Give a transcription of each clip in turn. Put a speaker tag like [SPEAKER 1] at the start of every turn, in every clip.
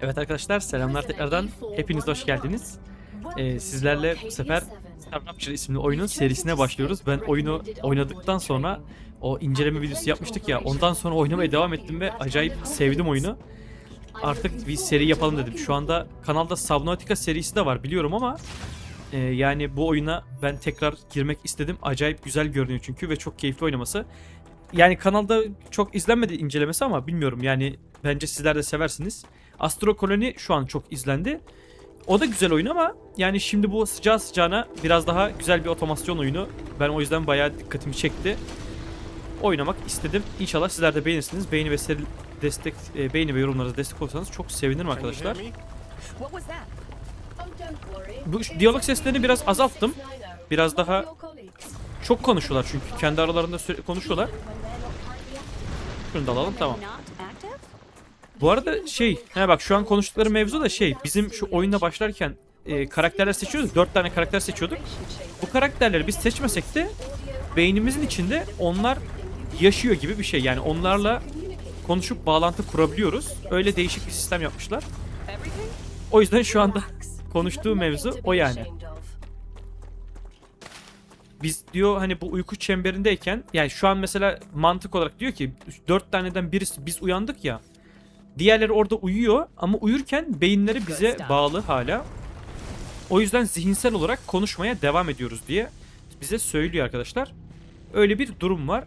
[SPEAKER 1] Evet arkadaşlar, selamlar tekrardan. Hepiniz hoş geldiniz. Sizlerle bu sefer Star Rapture isimli oyunun serisine başlıyoruz. Ben oyunu oynadıktan sonra o inceleme videosu yapmıştık ya, ondan sonra oynamaya devam ettim ve acayip sevdim oyunu. Artık bir seri yapalım dedim. Şu anda kanalda Subnautica serisi de var biliyorum ama yani bu oyuna ben tekrar girmek istedim. Acayip güzel görünüyor çünkü ve çok keyifli oynaması. Yani kanalda çok izlenmedi incelemesi ama bilmiyorum, yani bence sizler de seversiniz. Astro Colony şu an çok izlendi. O da güzel oyun ama yani şimdi bu sıcağı sıcağına biraz daha güzel bir otomasyon oyunu. Ben o yüzden bayağı dikkatimi çekti. Oynamak istedim. İnşallah sizler de beğenirsiniz. Beğeni ve yorumlarınızı destek olursanız çok sevinirim arkadaşlar. Bu diyalog seslerini biraz azalttım. Biraz daha çok konuşuyorlar çünkü kendi aralarında sürekli konuşuyorlar. Şunu da alalım, tamam. Bu arada bak şu an konuştukları mevzu da bizim şu oyuna başlarken karakterler seçiyorduk. 4 tane karakter seçiyorduk. Bu karakterleri biz seçmesek de beynimizin içinde onlar yaşıyor gibi bir şey. Yani onlarla konuşup bağlantı kurabiliyoruz. Öyle değişik bir sistem yapmışlar. O yüzden şu anda konuştuğu mevzu o yani. Biz diyor hani bu uyku çemberindeyken, yani şu an mesela mantık olarak diyor ki 4 taneden birisi biz uyandık ya. Diğerleri orada uyuyor ama uyurken beyinleri bize bağlı hala. O yüzden zihinsel olarak konuşmaya devam ediyoruz diye bize söylüyor arkadaşlar. Öyle bir durum var.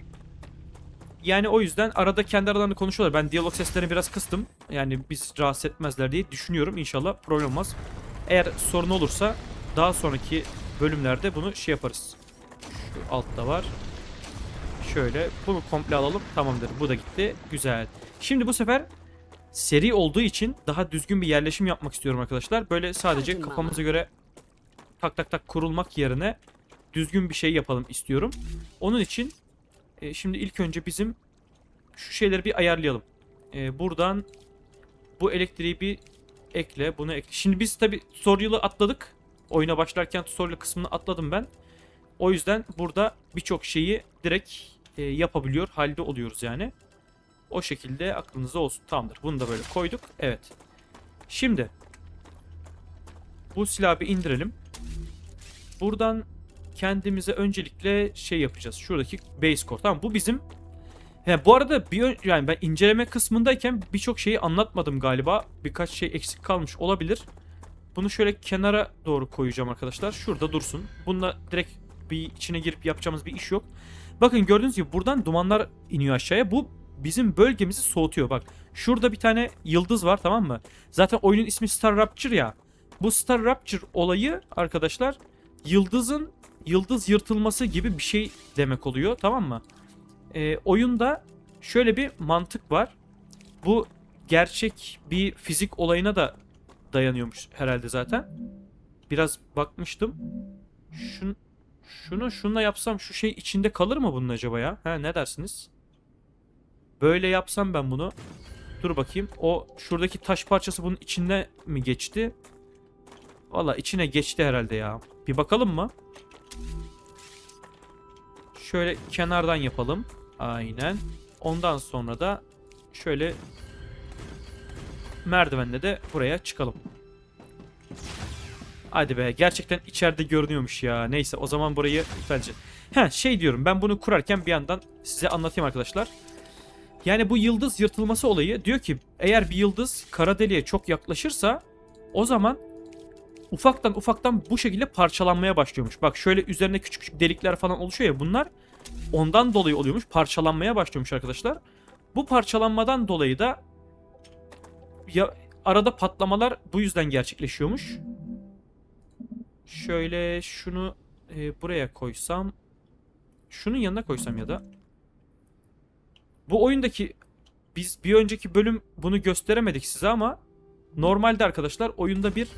[SPEAKER 1] Yani o yüzden arada kendi aralarında konuşuyorlar. Ben diyalog seslerini biraz kıstım. Yani biz rahatsız etmezler diye düşünüyorum. İnşallah problem olmaz. Eğer sorun olursa daha sonraki bölümlerde bunu yaparız. Şu altta var. Şöyle bunu komple alalım. Tamamdır. Bu da gitti. Güzel. Şimdi bu sefer seri olduğu için daha düzgün bir yerleşim yapmak istiyorum arkadaşlar. Böyle sadece kafamıza göre tak tak tak kurulmak yerine düzgün bir şey yapalım istiyorum. Onun için şimdi ilk önce bizim şu şeyleri bir ayarlayalım. Buradan bu elektriği bir ekle, bunu ekle. Şimdi biz tabi tutorial'ı atladık. Oyuna başlarken tutorial kısmını atladım ben. O yüzden burada birçok şeyi direkt yapabiliyor halde oluyoruz yani. O şekilde aklınızda olsun. Tamamdır. Bunu da böyle koyduk. Evet. Şimdi bu silahı bir indirelim. Buradan kendimize öncelikle yapacağız. Şuradaki base core. Tamam, bu bizim. Bu arada yani ben inceleme kısmındayken birçok şeyi anlatmadım galiba. Birkaç şey eksik kalmış olabilir. Bunu şöyle kenara doğru koyacağım arkadaşlar. Şurada dursun. Bununla direkt bir içine girip yapacağımız bir iş yok. Bakın gördüğünüz gibi buradan dumanlar iniyor aşağıya. Bu bizim bölgemizi soğutuyor. Bak şurada bir tane yıldız var, tamam mı? Zaten oyunun ismi Star Rapture ya. Bu Star Rapture olayı arkadaşlar yıldız yırtılması gibi bir şey demek oluyor, tamam mı? Oyunda şöyle bir mantık var. Bu gerçek bir fizik olayına da dayanıyormuş herhalde zaten. Biraz bakmıştım. Şununla yapsam şu şey içinde kalır mı bunun acaba ya? Ne dersiniz? Böyle yapsam ben bunu. Dur bakayım. O şuradaki taş parçası bunun içinde mi geçti? Valla içine geçti herhalde ya. Bir bakalım mı? Şöyle kenardan yapalım. Aynen. Ondan sonra da şöyle merdivenle de buraya çıkalım. Hadi be, gerçekten içeride görünüyormuş ya. Neyse, o zaman burayı iptalce. Diyorum, ben bunu kurarken bir yandan size anlatayım arkadaşlar. Yani bu yıldız yırtılması olayı diyor ki eğer bir yıldız kara deliğe çok yaklaşırsa o zaman ufaktan bu şekilde parçalanmaya başlıyormuş. Bak şöyle üzerine küçük küçük delikler falan oluşuyor ya, bunlar ondan dolayı oluyormuş. Parçalanmaya başlıyormuş arkadaşlar. Bu parçalanmadan dolayı da arada patlamalar bu yüzden gerçekleşiyormuş. Şöyle şunu buraya koysam, şunun yanına koysam ya da bu oyundaki biz bir önceki bölüm bunu gösteremedik size ama normalde arkadaşlar oyunda bir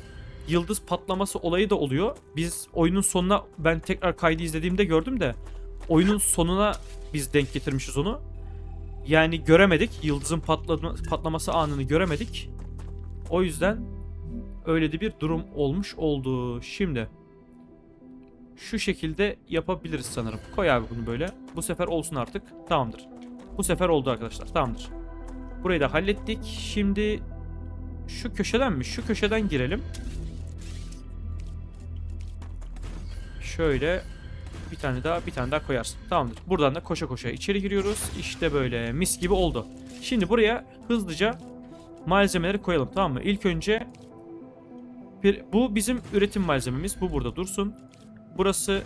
[SPEAKER 1] yıldız patlaması olayı da oluyor. Biz oyunun sonuna, ben tekrar kaydı izlediğimde gördüm de oyunun sonuna biz denk getirmişiz onu. Yani göremedik. Yıldızın patlaması anını göremedik. O yüzden öyle de bir durum olmuş oldu. Şimdi şu şekilde yapabiliriz sanırım. Koy abi bunu böyle. Bu sefer olsun artık. Tamamdır. Bu sefer oldu arkadaşlar. Tamamdır. Burayı da hallettik. Şimdi Şu köşeden mi? Şu köşeden girelim. Şöyle bir tane daha koyarsın. Tamamdır. Buradan da koşa koşa içeri giriyoruz. İşte böyle mis gibi oldu. Şimdi buraya hızlıca malzemeleri koyalım, tamam mı? İlk önce bu bizim üretim malzememiz. Bu burada dursun. Burası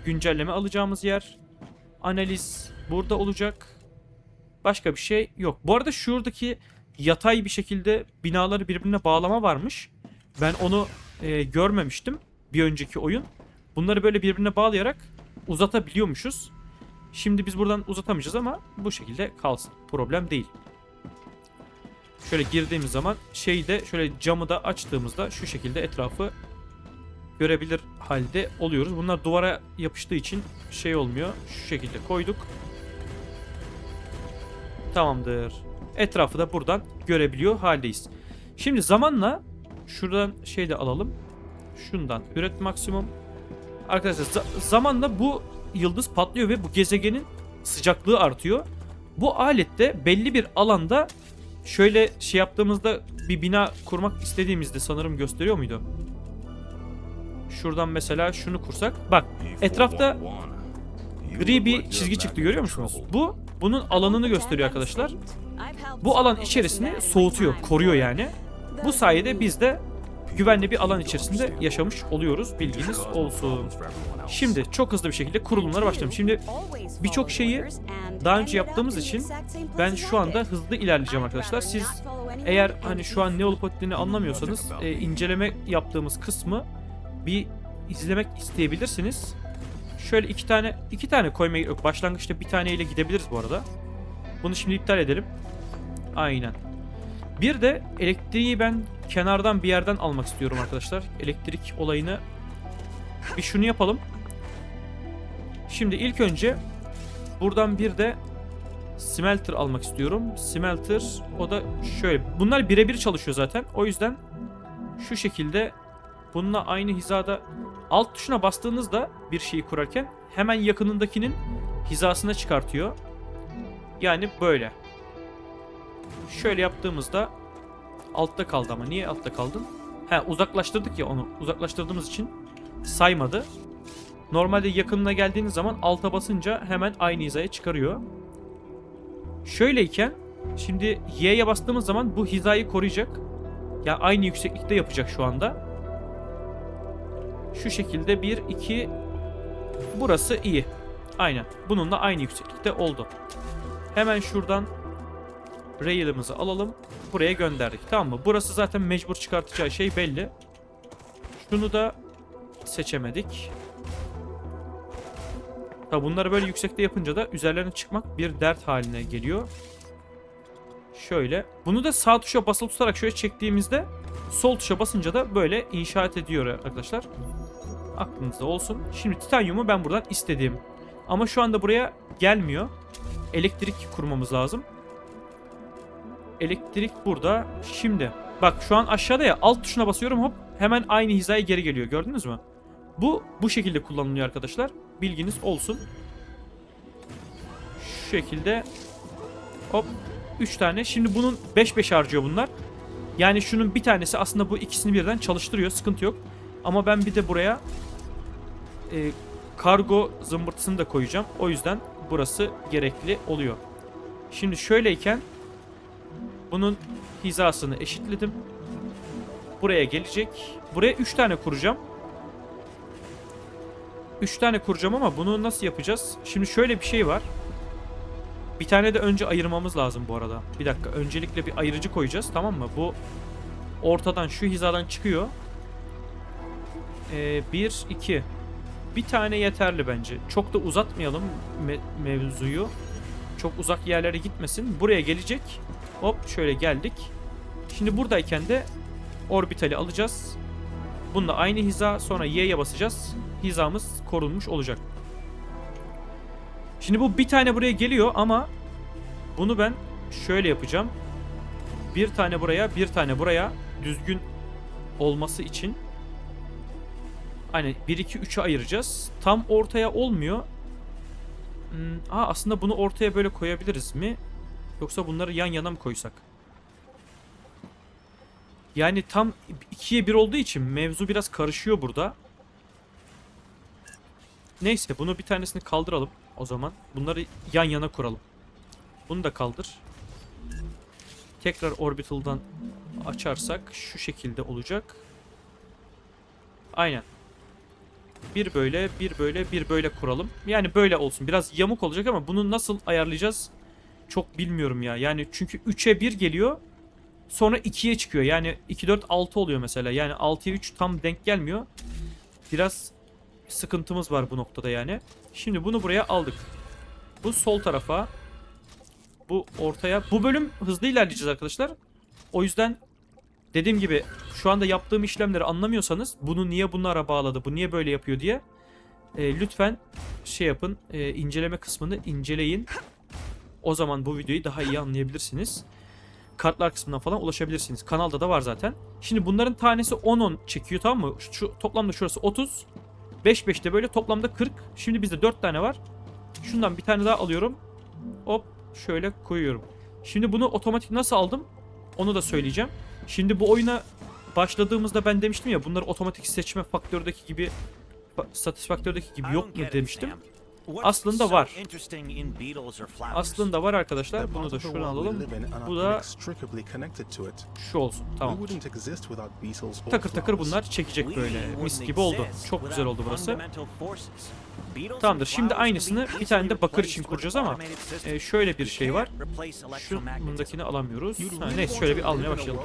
[SPEAKER 1] güncelleme alacağımız yer. Analiz burada olacak. Başka bir şey yok. Bu arada şuradaki yatay bir şekilde binaları birbirine bağlama varmış. Ben onu görmemiştim bir önceki oyun. Bunları böyle birbirine bağlayarak uzatabiliyormuşuz. Şimdi biz buradan uzatamayacağız ama bu şekilde kalsın. Problem değil. Şöyle girdiğimiz zaman şöyle camı da açtığımızda şu şekilde etrafı görebilir halde oluyoruz. Bunlar duvara yapıştığı için şey olmuyor. Şu şekilde koyduk. Tamamdır. Etrafı da buradan görebiliyor haldeyiz. Şimdi zamanla şuradan de alalım. Şundan üret maksimum. Arkadaşlar zamanla bu yıldız patlıyor ve bu gezegenin sıcaklığı artıyor. Bu alette belli bir alanda şöyle yaptığımızda bir bina kurmak istediğimizde sanırım gösteriyor muydu? Şuradan mesela şunu kursak. Bak etrafta gri bir çizgi çıktı, görüyor musunuz? Bunun alanını gösteriyor arkadaşlar. Bu alan içerisini soğutuyor, koruyor yani. Bu sayede biz de güvenli bir alan içerisinde yaşamış oluyoruz. Bilginiz olsun. Şimdi çok hızlı bir şekilde kurulumlara başlayalım. Şimdi birçok şeyi daha önce yaptığımız için ben şu anda hızlı ilerleyeceğim arkadaşlar. Siz eğer hani şu an ne olup bittiğini anlamıyorsanız inceleme yaptığımız kısmı bir izlemek isteyebilirsiniz. Şöyle iki tane koymaya yok. Başlangıçta bir taneyle gidebiliriz bu arada. Bunu şimdi iptal edelim. Aynen. Bir de elektriği ben kenardan bir yerden almak istiyorum arkadaşlar. Elektrik olayını bir şunu yapalım. Şimdi ilk önce buradan bir de smelter almak istiyorum. Smelter, o da şöyle. Bunlar birebir çalışıyor zaten. O yüzden şu şekilde bununla aynı hizada alt tuşuna bastığınızda bir şeyi kurarken hemen yakınındakinin hizasına çıkartıyor. Yani böyle. Şöyle yaptığımızda altta kaldı ama niye altta kaldın? Uzaklaştırdık ya onu. Uzaklaştırdığımız için saymadı. Normalde yakınına geldiğiniz zaman alta basınca hemen aynı hizaya çıkarıyor. Şöyleyken şimdi Y'ye bastığımız zaman bu hizayı koruyacak. Ya aynı yükseklikte yapacak şu anda. Şu şekilde 1, 2, burası iyi. Aynen. Bununla aynı yükseklikte oldu. Hemen şuradan rail'ımızı alalım. Buraya gönderdik. Tamam mı? Burası zaten mecbur çıkartacağı şey belli. Şunu da seçemedik. Tabi bunları böyle yüksekte yapınca da üzerlerine çıkmak bir dert haline geliyor. Şöyle. Bunu da sağ tuşa basılı tutarak şöyle çektiğimizde sol tuşa basınca da böyle inşaat ediyor arkadaşlar. Aklınızda olsun. Şimdi titanyumu ben buradan istediğim. Ama şu anda buraya gelmiyor. Elektrik kurmamız lazım. Elektrik burada. Şimdi bak şu an aşağıda ya, alt tuşuna basıyorum, hop hemen aynı hizaya geri geliyor. Gördünüz mü? Bu şekilde kullanılıyor arkadaşlar. Bilginiz olsun. Şu şekilde hop 3 tane. Şimdi bunun 5 harcıyor bunlar. Yani şunun bir tanesi aslında bu ikisini birden çalıştırıyor. Sıkıntı yok. Ama ben bir de buraya kargo zımbırtısını da koyacağım. O yüzden burası gerekli oluyor. Şimdi şöyleyken bunun hizasını eşitledim. Buraya gelecek. Buraya 3 tane kuracağım. 3 tane kuracağım ama bunu nasıl yapacağız? Şimdi şöyle bir şey var. Bir tane de önce ayırmamız lazım bu arada. Bir dakika. Öncelikle bir ayırıcı koyacağız, tamam mı? Bu ortadan, şu hizadan çıkıyor. 1, 2. Bir tane yeterli bence. Çok da uzatmayalım mevzuyu. Çok uzak yerlere gitmesin. Buraya gelecek. Hop şöyle geldik. Şimdi buradayken de orbitali alacağız. Bununla aynı hiza. Sonra Y'ye basacağız. Hizamız korunmuş olacak. Şimdi bu bir tane buraya geliyor ama bunu ben şöyle yapacağım. Bir tane buraya, bir tane buraya, düzgün olması için. Aynen 1, 2, 3'e ayıracağız. Tam ortaya olmuyor. Aslında bunu ortaya böyle koyabiliriz mi? Yoksa bunları yan yana mı koysak? Yani tam 2'ye 1 olduğu için mevzu biraz karışıyor burada. Neyse bunu bir tanesini kaldıralım o zaman. Bunları yan yana kuralım. Bunu da kaldır. Tekrar orbital'dan açarsak şu şekilde olacak. Aynen. Bir böyle, bir böyle, bir böyle kuralım. Yani böyle olsun. Biraz yamuk olacak ama bunu nasıl ayarlayacağız çok bilmiyorum ya. Yani çünkü 3'e 1 geliyor. Sonra 2'ye çıkıyor. Yani 2, 4, 6 oluyor mesela. Yani 6'ya 3 tam denk gelmiyor. Biraz sıkıntımız var bu noktada yani. Şimdi bunu buraya aldık. Bu sol tarafa. Bu ortaya. Bu bölüm hızlı ilerleyeceğiz arkadaşlar. O yüzden dediğim gibi şu anda yaptığım işlemleri anlamıyorsanız bunu niye bunlara bağladı, bu niye böyle yapıyor diye lütfen şey yapın, inceleme kısmını inceleyin. O zaman bu videoyu daha iyi anlayabilirsiniz. Kartlar kısmından falan ulaşabilirsiniz. Kanalda da var zaten. Şimdi bunların tanesi 10-10 çekiyor, tamam mı? Şu toplamda şurası 30. 5-5 de böyle toplamda 40. Şimdi bizde 4 tane var. Şundan bir tane daha alıyorum. Hop şöyle koyuyorum. Şimdi bunu otomatik nasıl aldım? Onu da söyleyeceğim. Şimdi bu oyuna başladığımızda ben demiştim ya, bunları otomatik seçme faktördeki gibi, Satisfactory'deki gibi yok mu demiştim. Aslında var. Aslında var arkadaşlar. Bunu da şuradan alalım. Bu da şu olsun. Tamam. Takır takır bunlar çekecek böyle. Mis gibi oldu. Çok güzel oldu burası. Tamamdır. Şimdi aynısını bir tane de bakır için kuracağız ama şöyle bir şey var. Şu bundakini alamıyoruz. Neyse şöyle bir almaya başlayalım.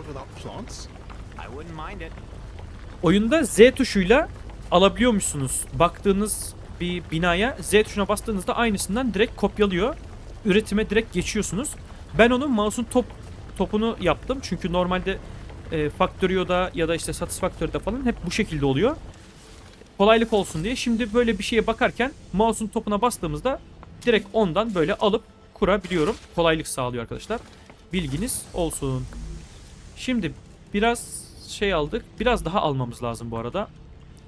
[SPEAKER 1] Oyunda Z tuşuyla alabiliyormuşsunuz. Baktığınız bir binaya Z tuşuna bastığınızda aynısından direkt kopyalıyor. Üretime direkt geçiyorsunuz. Ben onun mouse'un topunu yaptım. Çünkü normalde Factorio'da ya da işte Satisfactory'de falan hep bu şekilde oluyor. Kolaylık olsun diye. Şimdi böyle bir şeye bakarken mouse'un topuna bastığımızda direkt ondan böyle alıp kurabiliyorum. Kolaylık sağlıyor arkadaşlar. Bilginiz olsun. Şimdi biraz şey aldık. Biraz daha almamız lazım bu arada.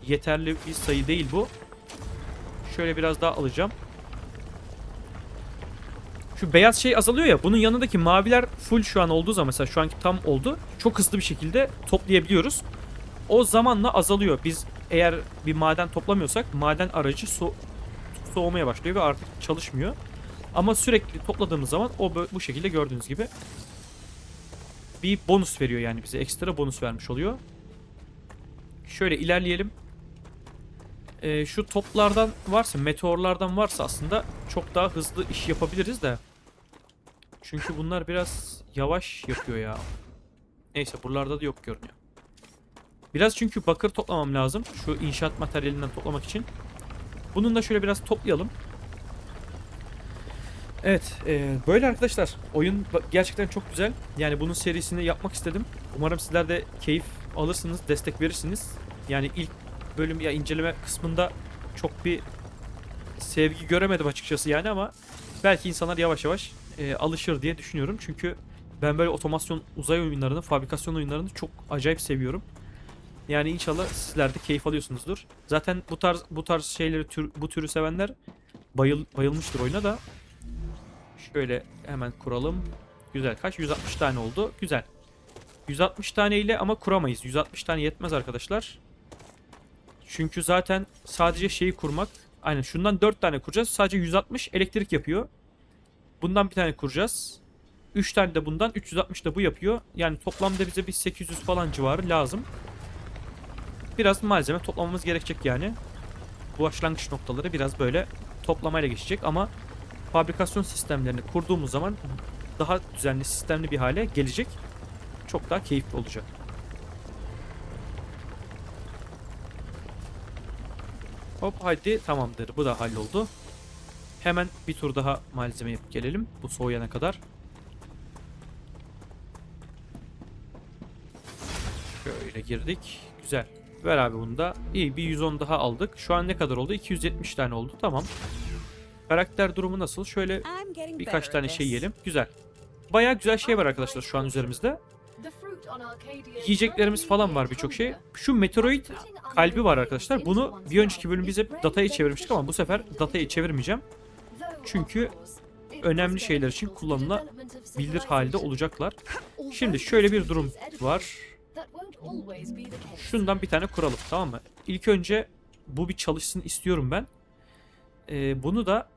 [SPEAKER 1] Yeterli bir sayı değil bu. Şöyle biraz daha alacağım. Şu beyaz şey azalıyor ya. Bunun yanındaki maviler full şu an olduğu zaman, mesela şu anki tam oldu. Çok hızlı bir şekilde toplayabiliyoruz. O zamanla azalıyor. Biz eğer bir maden toplamıyorsak maden aracı soğumaya başlıyor ve artık çalışmıyor. Ama sürekli topladığımız zaman o bu şekilde gördüğünüz gibi bir bonus veriyor, yani bize ekstra bonus vermiş oluyor. Şöyle ilerleyelim. Şu toplardan varsa, meteorlardan varsa aslında çok daha hızlı iş yapabiliriz de. Çünkü bunlar biraz yavaş yapıyor ya. Neyse buralarda da yok görünüyor. Biraz çünkü bakır toplamam lazım. Şu inşaat materyalinden toplamak için. Bunun da şöyle biraz toplayalım. Evet. Böyle arkadaşlar. Oyun gerçekten çok güzel. Yani bunun serisini yapmak istedim. Umarım sizler de keyif alırsınız. Destek verirsiniz. Yani ilk bölüm ya inceleme kısmında çok bir sevgi göremedim açıkçası yani, ama belki insanlar yavaş yavaş alışır diye düşünüyorum. Çünkü ben böyle otomasyon uzay oyunlarını, fabrikasyon oyunlarını çok acayip seviyorum. Yani inşallah sizler de keyif alıyorsunuzdur. Zaten bu tarz şeyleri, bu türü sevenler bayılmıştır oyuna da. Şöyle hemen kuralım. Güzel. Kaç? 160 tane oldu. Güzel. 160 tane ile ama kuramayız. 160 tane yetmez arkadaşlar. Çünkü zaten sadece şeyi kurmak. Aynen şundan 4 tane kuracağız. Sadece 160 elektrik yapıyor. Bundan bir tane kuracağız. 3 tane de bundan. 360 da bu yapıyor. Yani toplamda bize bir 800 falan civarı lazım. Biraz malzeme toplamamız gerekecek yani. Bu başlangıç noktaları biraz böyle toplamayla geçecek ama fabrikasyon sistemlerini kurduğumuz zaman daha düzenli, sistemli bir hale gelecek. Çok daha keyifli olacak. Hop haydi, tamamdır. Bu da halloldu. Hemen bir tur daha malzeme yapıp gelelim. Bu soğuyana kadar. Şöyle girdik. Güzel. Ver abi bunu da. İyi, bir 110 daha aldık. Şu an ne kadar oldu? 270 tane oldu. Tamam. Karakter durumu nasıl? Şöyle birkaç tane şey yiyelim. Güzel. Bayağı güzel şey var arkadaşlar şu an üzerimizde. Yiyeceklerimiz falan var, birçok şey. Şu meteoroid kalbi var arkadaşlar. Bunu bir önceki bölüm biz hep dataya çevirmiştik ama bu sefer dataya çevirmeyeceğim. Çünkü önemli şeyler için kullanılabilir halde olacaklar. Şimdi şöyle bir durum var. Şundan bir tane kuralım, tamam mı? İlk önce bu bir çalışsın istiyorum ben. Bunu da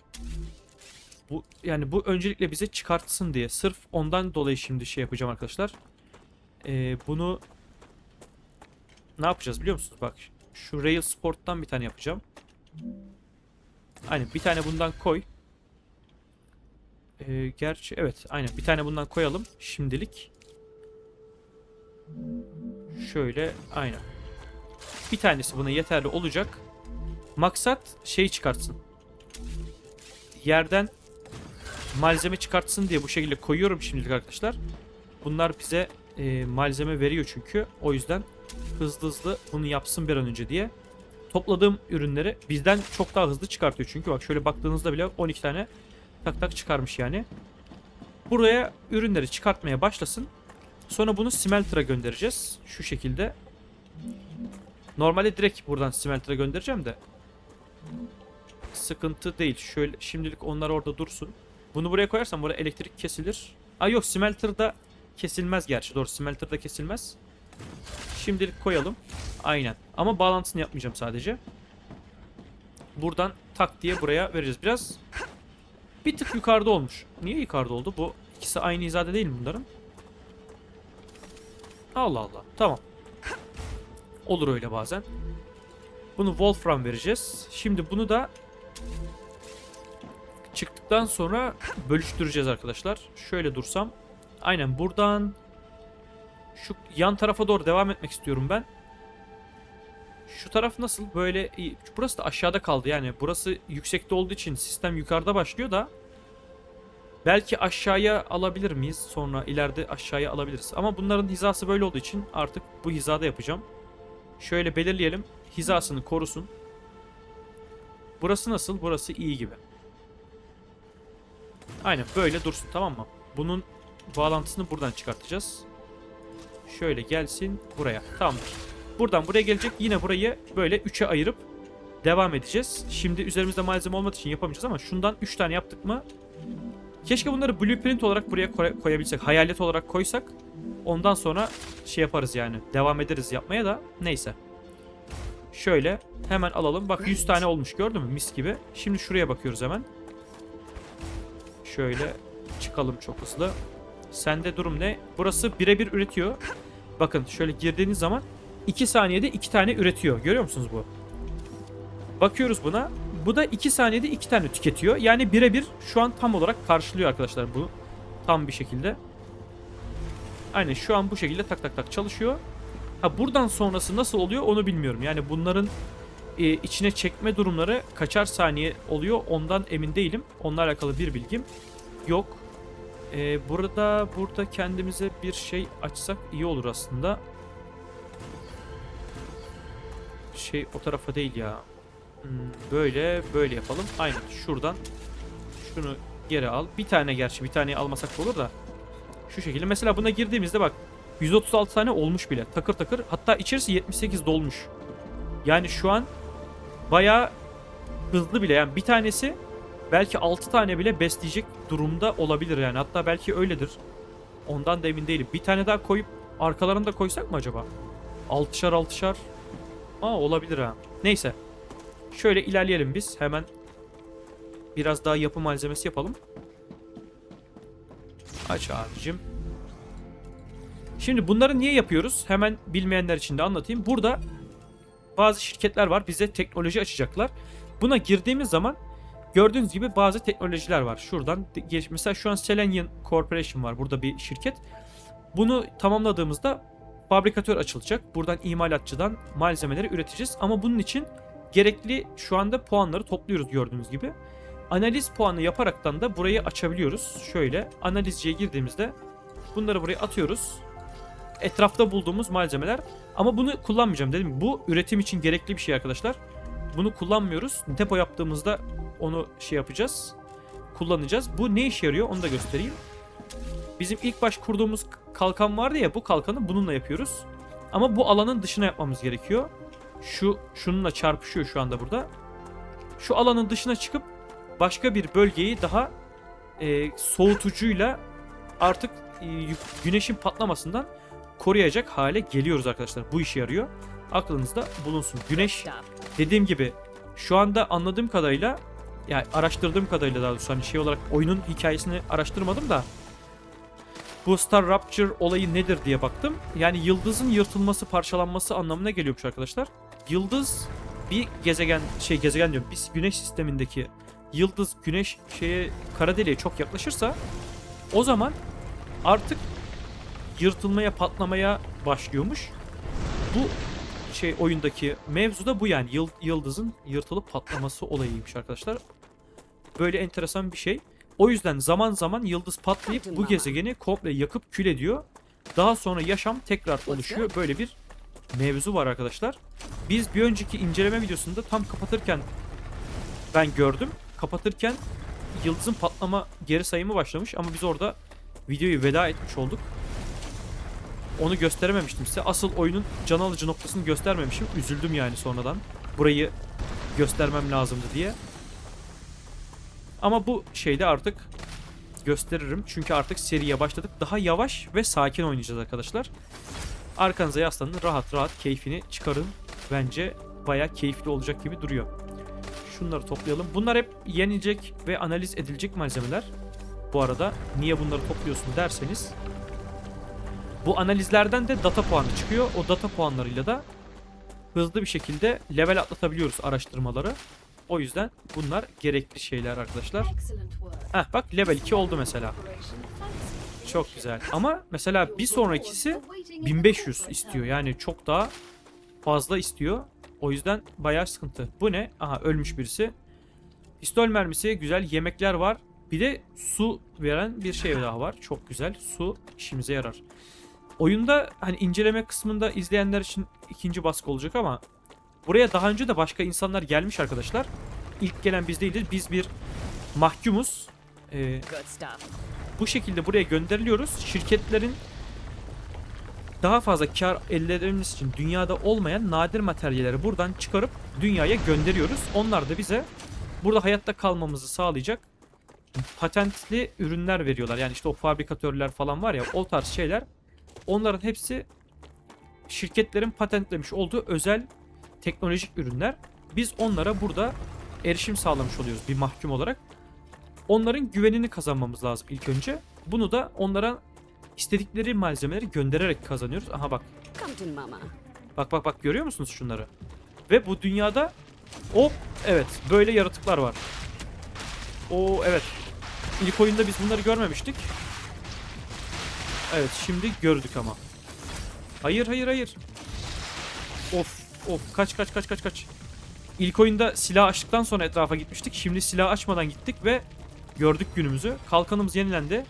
[SPEAKER 1] yani bu öncelikle bize çıkartsın diye. Sırf ondan dolayı şimdi şey yapacağım arkadaşlar. Bunu ne yapacağız biliyor musunuz? Bak şu Rail Sport'tan bir tane yapacağım. Aynen bir tane bundan koy. Gerçi evet aynen bir tane bundan koyalım şimdilik. Şöyle aynen. Bir tanesi buna yeterli olacak. Maksat şey çıkartsın. Yerden malzeme çıkartsın diye bu şekilde koyuyorum şimdilik arkadaşlar. Bunlar bize malzeme veriyor çünkü. O yüzden hızlı hızlı bunu yapsın bir an önce diye. Topladığım ürünleri bizden çok daha hızlı çıkartıyor. Çünkü bak şöyle baktığınızda bile 12 tane tak tak çıkarmış yani. Buraya ürünleri çıkartmaya başlasın. Sonra bunu smelter'a göndereceğiz. Şu şekilde. Normalde direkt buradan smelter'a göndereceğim de. Sıkıntı değil. Şöyle şimdilik onlar orada dursun. Bunu buraya koyarsam buraya elektrik kesilir. Aa yok smelter'da kesilmez gerçi. Doğru smelter'da kesilmez. Şimdilik koyalım. Aynen. Ama bağlantısını yapmayacağım sadece. Buradan tak diye buraya vereceğiz. Biraz bir tık yukarıda olmuş. Niye yukarıda oldu? Bu ikisi aynı hizada değil mi bunların? Allah Allah. Tamam. Olur öyle bazen. Bunu Wolfram vereceğiz. Şimdi bunu da çıktıktan sonra bölüştüreceğiz arkadaşlar. Şöyle dursam. Aynen buradan şu yan tarafa doğru devam etmek istiyorum ben. Şu taraf nasıl? Böyle iyi. Burası da aşağıda kaldı yani. Burası yüksekte olduğu için sistem yukarıda başlıyor da belki aşağıya alabilir miyiz? Sonra ileride aşağıya alabiliriz. Ama bunların hizası böyle olduğu için artık bu hizada yapacağım. Şöyle belirleyelim. Hizasını korusun. Burası nasıl? Burası iyi gibi. Aynen böyle dursun, tamam mı? Bunun bağlantısını buradan çıkartacağız. Şöyle gelsin buraya. Tamamdır. Buradan buraya gelecek. Yine burayı böyle 3'e ayırıp devam edeceğiz. Şimdi üzerimizde malzeme olmadığı için yapamayacağız ama şundan 3 tane yaptık mı? Keşke bunları blueprint olarak buraya koyabilsek. Hayalet olarak koysak. Ondan sonra şey yaparız yani. Devam ederiz yapmaya da. Neyse. Şöyle hemen alalım. Bak 100 tane olmuş, gördün mü? Mis gibi. Şimdi şuraya bakıyoruz hemen. Şöyle çıkalım çok hızlı. Sende durum ne? Burası birebir üretiyor. Bakın şöyle girdiğiniz zaman 2 saniyede 2 tane üretiyor. Görüyor musunuz bu? Bakıyoruz buna. Bu da 2 saniyede 2 tane tüketiyor. Yani birebir şu an tam olarak karşılıyor arkadaşlar bu. Tam bir şekilde. Aynen şu an bu şekilde tak tak tak çalışıyor. Ha buradan sonrası nasıl oluyor onu bilmiyorum. Yani bunların içine çekme durumları kaçar saniye oluyor ondan emin değilim. Onunla alakalı bir bilgim yok. Burada kendimize bir şey açsak iyi olur aslında. Şey o tarafa değil ya. Böyle yapalım. Aynen şuradan şunu geri al. Bir tane gerçi bir taneyi almasak da olur da. Şu şekilde mesela buna girdiğimizde bak 136 tane olmuş bile. Takır takır. Hatta içerisi 78 dolmuş. Yani şu an bayağı hızlı bile. Yani bir tanesi belki 6 tane bile besleyecek durumda olabilir yani. Hatta belki öyledir. Ondan da emin değilim. Bir tane daha koyup arkalarını da koysak mı acaba? 6'şar. Olabilir ha. Neyse. Şöyle ilerleyelim biz. Hemen biraz daha yapı malzemesi yapalım. Aç abicim. Şimdi bunları niye yapıyoruz? Hemen bilmeyenler için de anlatayım. Burada bazı şirketler var. Bize teknoloji açacaklar. Buna girdiğimiz zaman gördüğünüz gibi bazı teknolojiler var. Şuradan mesela şu an Selenium Corporation var. Burada bir şirket. Bunu tamamladığımızda fabrikatör açılacak. Buradan imalatçıdan malzemeleri üreteceğiz. Ama bunun için gerekli şu anda puanları topluyoruz gördüğünüz gibi. Analiz puanı yaparaktan da burayı açabiliyoruz. Şöyle analizciye girdiğimizde bunları buraya atıyoruz. Etrafta bulduğumuz malzemeler. Ama bunu kullanmayacağım dedim. Bu üretim için gerekli bir şey arkadaşlar. Bunu kullanmıyoruz. Depo yaptığımızda onu şey yapacağız. Kullanacağız. Bu ne işe yarıyor onu da göstereyim. Bizim ilk baş kurduğumuz kalkan vardı ya, bu kalkanı bununla yapıyoruz. Ama bu alanın dışına yapmamız gerekiyor. Şununla çarpışıyor şu anda burada. Şu alanın dışına çıkıp başka bir bölgeyi daha soğutucuyla artık güneşin patlamasından koruyacak hale geliyoruz arkadaşlar. Bu işe yarıyor. Aklınızda bulunsun. Güneş, dediğim gibi şu anda anladığım kadarıyla, yani araştırdığım kadarıyla, daha doğrusu hani şey olarak oyunun hikayesini araştırmadım da bu Star Rupture olayı nedir diye baktım. Yani yıldızın yırtılması, parçalanması anlamına geliyormuş arkadaşlar. Yıldız bir gezegen, gezegen diyorum, biz güneş sistemindeki yıldız güneş kara deliğe çok yaklaşırsa o zaman artık yırtılmaya, patlamaya başlıyormuş. Bu oyundaki mevzu da bu yani. Yıldızın yırtılıp patlaması olayıymış arkadaşlar. Böyle enteresan bir şey. O yüzden zaman zaman yıldız patlayıp bu gezegeni komple yakıp kül ediyor. Daha sonra yaşam tekrar oluşuyor. Böyle bir mevzu var arkadaşlar. Biz bir önceki inceleme videosunda tam kapatırken ben gördüm. Kapatırken yıldızın patlama geri sayımı başlamış ama biz orada videoyu veda etmiş olduk. Onu gösterememiştim size. Asıl oyunun can alıcı noktasını göstermemişim. Üzüldüm yani sonradan. Burayı göstermem lazımdı diye. Ama bu şeyde artık gösteririm. Çünkü artık seriye başladık. Daha yavaş ve sakin oynayacağız arkadaşlar. Arkanıza yaslanın. Rahat rahat keyfini çıkarın. Bence bayağı keyifli olacak gibi duruyor. Şunları toplayalım. Bunlar hep yenilecek ve analiz edilecek malzemeler. Bu arada niye bunları topluyorsun derseniz, bu analizlerden de data puanı çıkıyor. O data puanlarıyla da hızlı bir şekilde level atlatabiliyoruz araştırmaları. O yüzden bunlar gerekli şeyler arkadaşlar. Heh, bak level 2 oldu mesela. Çok güzel. Ama mesela bir sonrakisi 1500 istiyor. Yani çok daha fazla istiyor. O yüzden bayağı sıkıntı. Bu ne? Aha, ölmüş birisi. Pistol mermisi, güzel. Yemekler var. Bir de su veren bir şey daha var. Çok güzel. Su işimize yarar. Oyunda hani inceleme kısmında izleyenler için ikinci baskı olacak ama buraya daha önce de başka insanlar gelmiş arkadaşlar. İlk gelen biz değiliz. Biz bir mahkumuz. Bu şekilde buraya gönderiliyoruz. Şirketlerin daha fazla kar elde edebilmesi için dünyada olmayan nadir materyalleri buradan çıkarıp dünyaya gönderiyoruz. Onlar da bize burada hayatta kalmamızı sağlayacak patentli ürünler veriyorlar. Yani işte o fabrikatörler falan var ya, o tarz şeyler. Onların hepsi şirketlerin patentlemiş olduğu özel teknolojik ürünler. Biz onlara burada erişim sağlamış oluyoruz bir mahkum olarak. Onların güvenini kazanmamız lazım ilk önce. Bunu da onlara istedikleri malzemeleri göndererek kazanıyoruz. Aha bak. Bak bak bak, görüyor musunuz şunları? Ve bu dünyada evet, böyle yaratıklar var. Evet. İlk oyunda biz bunları görmemiştik. Evet, şimdi gördük ama. Hayır hayır hayır. Of kaç. İlk oyunda silah açtıktan sonra etrafa gitmiştik. Şimdi silah açmadan gittik ve gördük günümüzü. Kalkanımız yenilendi.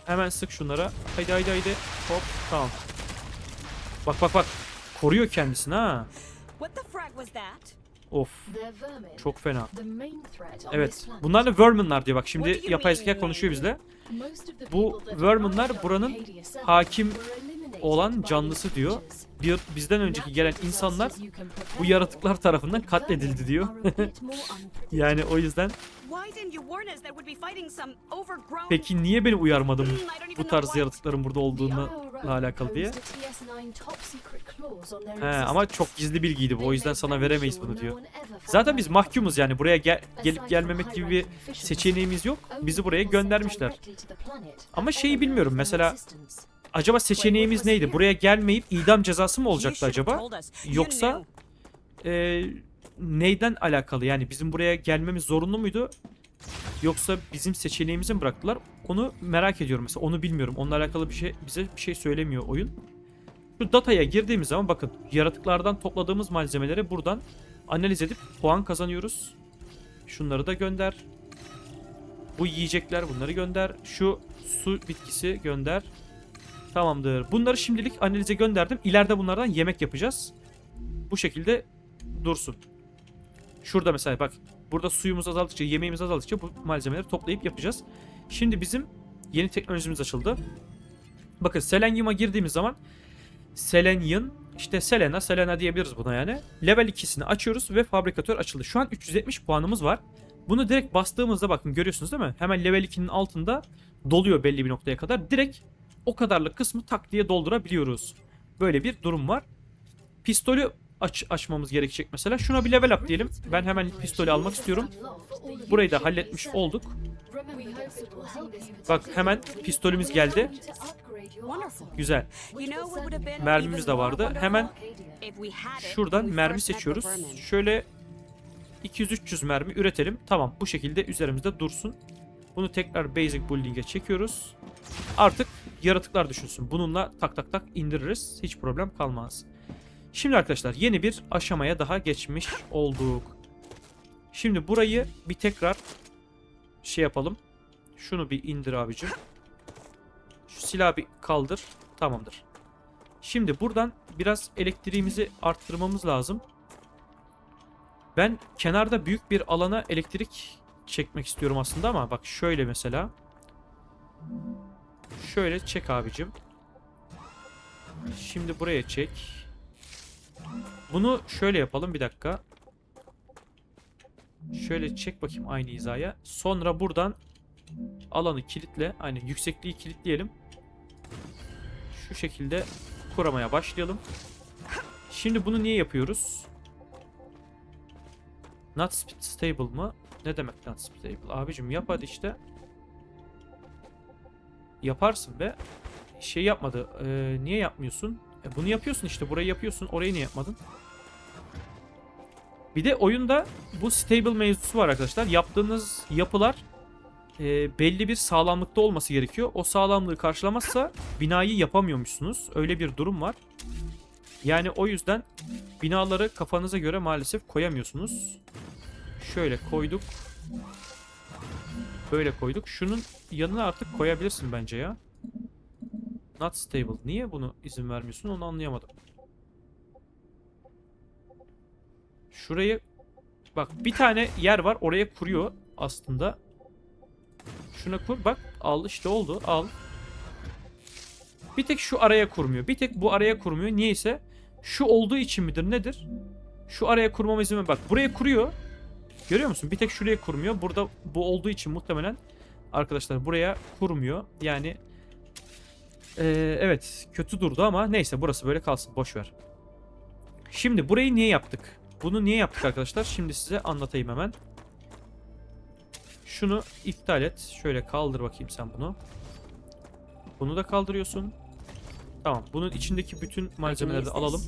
[SPEAKER 1] Hemen sık şunlara. Haydi. Hop, tamam. Bak. Koruyor kendisini ha. Of. Çok fena. Evet. Bunlar da verminler diyor bak. Şimdi yapay zeka konuşuyor bizle. Bu verminler buranın hakim olan canlısı diyor. Bizden önceki gelen insanlar bu yaratıklar tarafından katledildi diyor. Yani o yüzden. Peki niye beni uyarmadın bu tarz yaratıkların burada olduğuna alakalı diye? Ama çok gizli bilgiydi bu. O yüzden sana veremeyiz bunu diyor. Zaten biz mahkumuz yani. Buraya gelip gelmemek gibi bir seçeneğimiz yok. Bizi buraya göndermişler. Ama şeyi bilmiyorum. Mesela acaba seçeneğimiz neydi? Buraya gelmeyip idam cezası mı olacaktı acaba? Yoksa neyden alakalı? Yani bizim buraya gelmemiz zorunlu muydu? Yoksa bizim seçeneğimizi mi bıraktılar? Onu merak ediyorum mesela. Onu bilmiyorum. Onunla alakalı bize bir şey söylemiyor oyun. Şu dataya girdiğimiz zaman bakın, yaratıklardan topladığımız malzemeleri buradan analiz edip puan kazanıyoruz. Şunları da gönder. Bu yiyecekler, bunları gönder. Şu su bitkisi gönder. Tamamdır. Bunları şimdilik analize gönderdim. İleride bunlardan yemek yapacağız. Bu şekilde dursun. Şurada mesela bak. Burada suyumuz azaldıkça, yemeğimiz azaldıkça bu malzemeleri toplayıp yapacağız. Şimdi bizim yeni teknolojimiz açıldı. Bakın Selenium'a girdiğimiz zaman Selenium, işte Selena diyebiliriz buna yani. Level 2'sini açıyoruz ve fabrikatör açıldı. Şu an 370 puanımız var. Bunu direkt bastığımızda bakın görüyorsunuz değil mi? Hemen level 2'nin altında doluyor belli bir noktaya kadar. Direkt o kadarlık kısmı tak diye doldurabiliyoruz. Böyle bir durum var. Pistolü açmamız gerekecek mesela. Şuna bir level up diyelim. Ben hemen pistolü almak istiyorum. Burayı da halletmiş olduk. Bak hemen pistolümüz geldi. Güzel. Mermimiz de vardı. Hemen şuradan mermi seçiyoruz. Şöyle 200-300 mermi üretelim. Tamam, bu şekilde üzerimizde dursun. Bunu tekrar Basic Building'e çekiyoruz. Artık yaratıklar düşünsün. Bununla tak tak tak indiririz. Hiç problem kalmaz. Şimdi arkadaşlar yeni bir aşamaya daha geçmiş olduk. Şimdi burayı bir tekrar şey yapalım. Şunu bir indir abicim. Şu silahı bir kaldır. Tamamdır. Şimdi buradan biraz elektriğimizi arttırmamız lazım. Ben kenarda büyük bir alana elektrik çekmek istiyorum aslında ama bak şöyle mesela. Şöyle çek abicim. Şimdi buraya çek. Bunu şöyle yapalım bir dakika. Şöyle çek bakayım aynı hizaya. Sonra buradan alanı kilitle. Aynı yüksekliği kilitleyelim. Şu şekilde kuramaya başlayalım. Şimdi bunu niye yapıyoruz? Not stable mı? Ne demek not stable? Abicim yap hadi işte. Yaparsın be. Şey yapmadı. Niye yapmıyorsun? Bunu yapıyorsun işte. Burayı yapıyorsun. Orayı niye yapmadın? Bir de oyunda bu stable mevzusu var arkadaşlar. Yaptığınız yapılar belli bir sağlamlıkta olması gerekiyor. O sağlamlığı karşılamazsa binayı yapamıyormuşsunuz. Öyle bir durum var. Yani o yüzden binaları kafanıza göre maalesef koyamıyorsunuz. Şöyle koyduk. Böyle koyduk. Şunun yanına artık koyabilirsin bence ya. Not stable. Niye bunu izin vermiyorsun onu anlayamadım. Şurayı bak bir tane yer var oraya kuruyor aslında. Şuna kur bak al işte oldu al. Bir tek şu araya kurmuyor. Bir tek bu araya kurmuyor. Niyeyse şu olduğu için midir nedir? Şu araya kurmama izin ver. Bak buraya kuruyor. Görüyor musun? Bir tek şuraya kurmuyor. Burada bu olduğu için muhtemelen arkadaşlar buraya kurmuyor. Yani evet kötü durdu ama neyse burası böyle kalsın. Boş ver. Şimdi burayı niye yaptık? Bunu niye yaptık arkadaşlar? Şimdi size anlatayım hemen. Şunu iptal et. Şöyle kaldır bakayım sen bunu. Bunu da kaldırıyorsun. Tamam. Bunun içindeki bütün malzemeleri de alalım.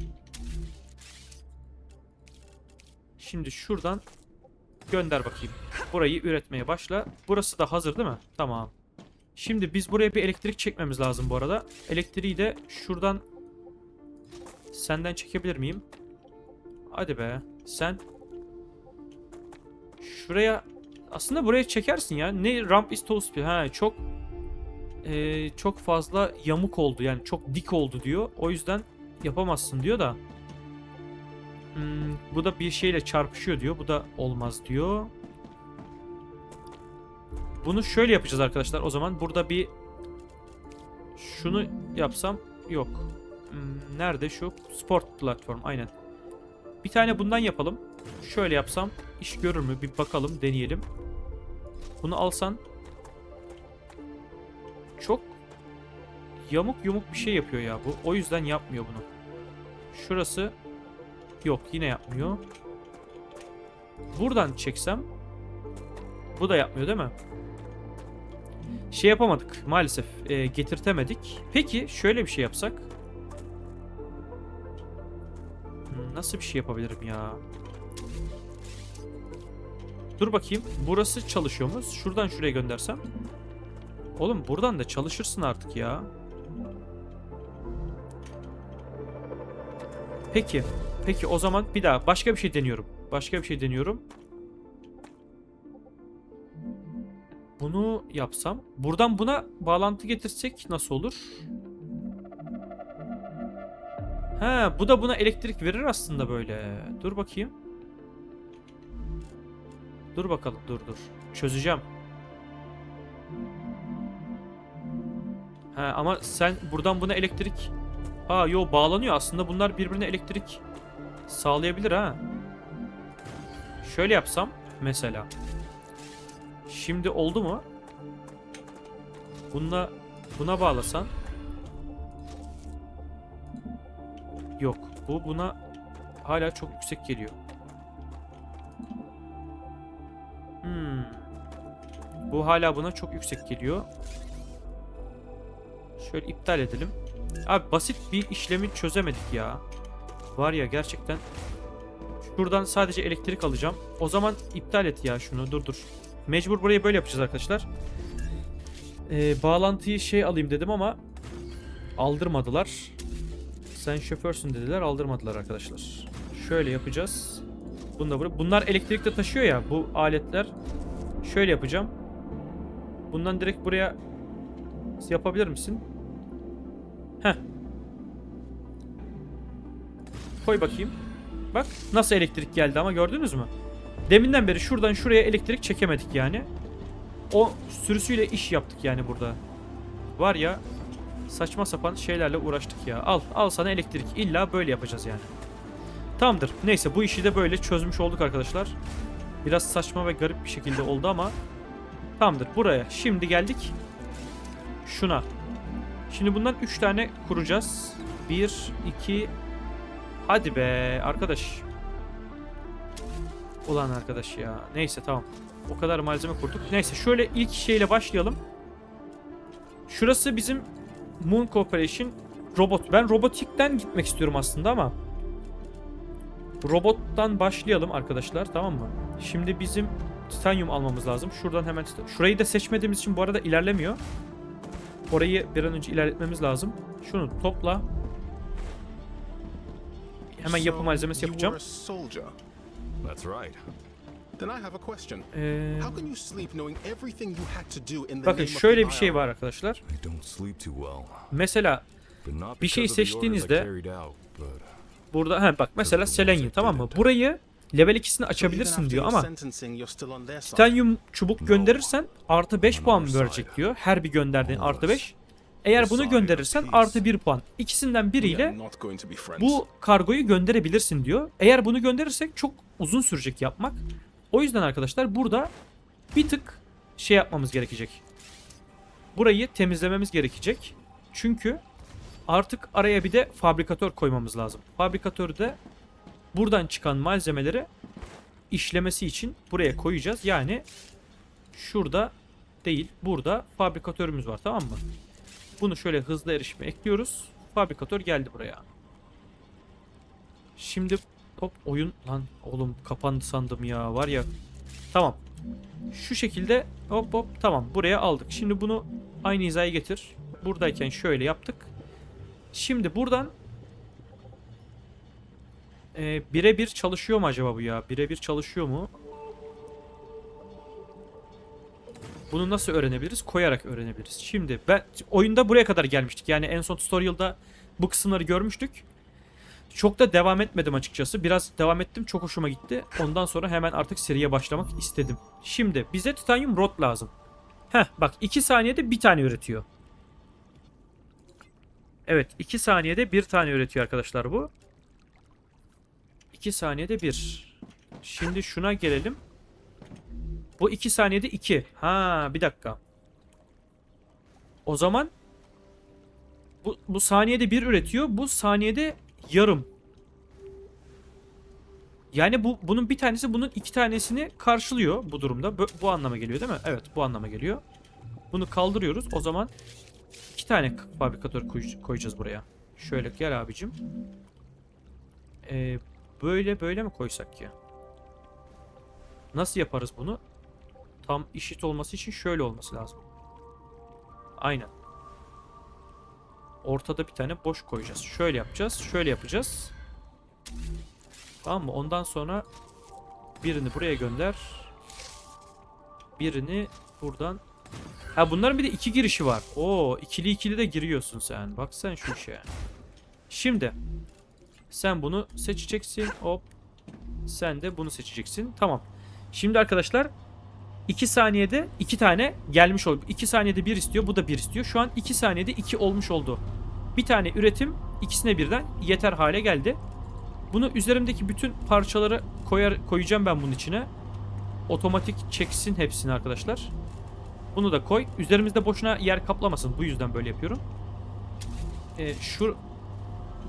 [SPEAKER 1] Şimdi şuradan gönder bakayım. Burayı üretmeye başla. Burası da hazır değil mi? Tamam. Şimdi biz buraya bir elektrik çekmemiz lazım bu arada. Elektriği de şuradan senden çekebilir miyim? Hadi be. Sen şuraya aslında buraya çekersin ya. Ne ramp is too speed. Ha çok fazla yamuk oldu. Yani çok dik oldu diyor. O yüzden yapamazsın diyor da. Bu da bir şeyle çarpışıyor diyor. Bu da olmaz diyor. Bunu şöyle yapacağız arkadaşlar. O zaman burada bir şunu yapsam yok. Nerede şu? Sport platform aynen. Bir tane bundan yapalım. Şöyle yapsam iş görür mü? Bir bakalım, deneyelim. Bunu alsan çok yamuk yumuk bir şey yapıyor ya bu. O yüzden yapmıyor bunu. Şurası yok, yine yapmıyor. Buradan çeksem bu da yapmıyor değil mi? Şey yapamadık maalesef. Getirtemedik. Peki şöyle bir şey yapsak. Nasıl bir şey yapabilirim ya? Dur bakayım. Burası çalışıyor mu? Şuradan şuraya göndersem. Oğlum buradan da çalışırsın artık ya. Peki. Peki o zaman bir daha başka bir şey deniyorum. Başka bir şey deniyorum. Bunu yapsam. Buradan buna bağlantı getirsek nasıl olur? Ha, bu da buna elektrik verir aslında böyle. Dur bakayım. Dur bakalım, dur. Çözeceğim. Ha, ama sen buradan buna elektrik... Aa yo, bağlanıyor aslında, bunlar birbirine elektrik sağlayabilir ha. Şöyle yapsam mesela. Şimdi oldu mu? Buna bağlasan. Yok. Bu buna hala çok yüksek geliyor. Bu hala buna çok yüksek geliyor. Şöyle iptal edelim. Abi basit bir işlemi çözemedik ya. Var ya gerçekten. Şuradan sadece elektrik alacağım. O zaman iptal et ya şunu. Dur. Mecbur burayı böyle yapacağız arkadaşlar. Bağlantıyı şey alayım dedim ama aldırmadılar. Sen şoförsün dediler, aldırmadılar arkadaşlar. Şöyle yapacağız. Bunu da buraya. Bunlar elektrikte taşıyor ya bu aletler. Şöyle yapacağım. Bundan direkt buraya yapabilir misin? Heh. Koy bakayım. Bak nasıl elektrik geldi ama gördünüz mü? Deminden beri şuradan şuraya elektrik çekemedik yani. O sürüsüyle iş yaptık yani burada. Var ya saçma sapan şeylerle uğraştık ya. Al sana elektrik. İlla böyle yapacağız yani. Tamamdır. Neyse bu işi de böyle çözmüş olduk arkadaşlar. Biraz saçma ve garip bir şekilde oldu ama tamamdır. Buraya şimdi geldik. Şuna. Şimdi bundan 3 tane kuracağız. 1, 2. Hadi be arkadaş. Ulan arkadaş ya. Neyse tamam. O kadar malzeme kurduk. Neyse şöyle ilk şeyle başlayalım. Şurası bizim Moon Corporation robot. Ben robotikten gitmek istiyorum aslında ama robottan başlayalım arkadaşlar, tamam mı? Şimdi bizim titanyum almamız lazım. Şuradan hemen şurayı da seçmediğimiz için bu arada ilerlemiyor. Orayı bir an önce ilerletmemiz lazım. Şunu topla. Hemen yapı malzemesi yapacağım. Bakın şöyle bir şey var arkadaşlar. Mesela bir şey seçtiğinizde burada bak mesela selenyum, tamam mı? Burayı level 2'sini açabilirsin diyor ama titanyum çubuk gönderirsen artı 5 puan verecek diyor. Her bir gönderdiğin artı 5. Eğer bunu gönderirsen artı 1 puan. İkisinden biriyle bu kargoyu gönderebilirsin diyor. Eğer bunu gönderirsek çok uzun sürecek yapmak. O yüzden arkadaşlar burada bir tık şey yapmamız gerekecek. Burayı temizlememiz gerekecek. Çünkü artık araya bir de fabrikatör koymamız lazım. Fabrikatörde buradan çıkan malzemeleri işlemesi için buraya koyacağız. Yani şurada değil, burada fabrikatörümüz var, tamam mı? Bunu şöyle hızlı erişime ekliyoruz. Fabrikatör geldi buraya. Şimdi hop oyun lan oğlum kapandı sandım ya, var ya. Tamam. Şu şekilde hop tamam, buraya aldık. Şimdi bunu aynı hizaya getir. Buradayken şöyle yaptık. Şimdi buradan birebir çalışıyor mu acaba bu ya? Birebir çalışıyor mu? Bunu nasıl öğrenebiliriz? Koyarak öğrenebiliriz. Şimdi oyunda buraya kadar gelmiştik. Yani en son tutorial'da bu kısımları görmüştük. Çok da devam etmedim açıkçası. Biraz devam ettim. Çok hoşuma gitti. Ondan sonra hemen artık seriye başlamak istedim. Şimdi bize titanyum rod lazım. Bak 2 saniyede bir tane üretiyor. Evet 2 saniyede bir tane üretiyor arkadaşlar bu. 2 saniyede bir. Şimdi şuna gelelim. Bu 2 saniyede 2. Bir dakika. O zaman bu saniyede bir üretiyor. Bu saniyede yarım. Yani bunun bir tanesi bunun 2 tanesini karşılıyor bu durumda. Bu anlama geliyor değil mi? Evet bu anlama geliyor. Bunu kaldırıyoruz. O zaman 2 tane fabrikatör koyacağız buraya. Şöyle gel abicim. Böyle mi koysak ya? Nasıl yaparız bunu? Tam eşit olması için şöyle olması lazım. Aynen. Ortada bir tane boş koyacağız. Şöyle yapacağız. Şöyle yapacağız. Tamam mı? Ondan sonra birini buraya gönder. Birini buradan. Bunların bir de 2 girişi var. Oo, ikili de giriyorsun sen. Bak sen şu işe. Şimdi sen bunu seçeceksin. Hop. Sen de bunu seçeceksin. Tamam. Şimdi arkadaşlar 2 saniyede 2 tane gelmiş oldu. 2 saniyede 1 istiyor. Bu da 1 istiyor. Şu an 2 saniyede 2 olmuş oldu. Bir tane üretim ikisine birden yeter hale geldi. Bunu üzerimdeki bütün parçaları koyacağım ben bunun içine. Otomatik çeksin hepsini arkadaşlar. Bunu da koy. Üzerimizde boşuna yer kaplamasın. Bu yüzden böyle yapıyorum.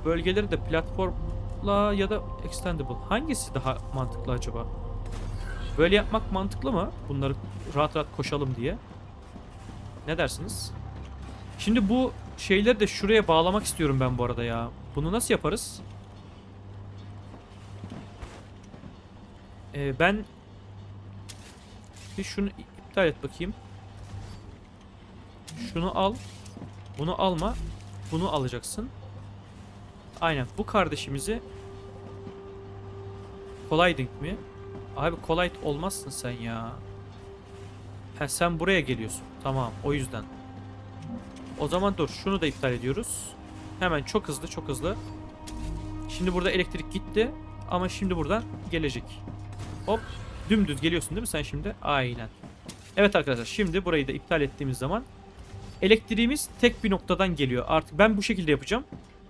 [SPEAKER 1] bölgeleri de platformla ya da extendable. Hangisi daha mantıklı acaba? Böyle yapmak mantıklı mı? Bunları rahat rahat koşalım diye. Ne dersiniz? Şimdi bu şeyleri de şuraya bağlamak istiyorum ben bu arada ya. Bunu nasıl yaparız? Ben bir şunu iptal et bakayım. Şunu al. Bunu alma. Bunu alacaksın. Aynen. Bu kardeşimizi colliding mi? Abi collide olmazsın sen ya. Ha, sen buraya geliyorsun. Tamam. O yüzden. O zaman dur. Şunu da iptal ediyoruz. Hemen çok hızlı, çok hızlı. Şimdi burada elektrik gitti. Ama şimdi buradan gelecek. Hop. Dümdüz geliyorsun değil mi sen şimdi? Aynen. Evet arkadaşlar. Şimdi burayı da iptal ettiğimiz zaman elektriğimiz tek bir noktadan geliyor. Artık ben bu şekilde yapacağım.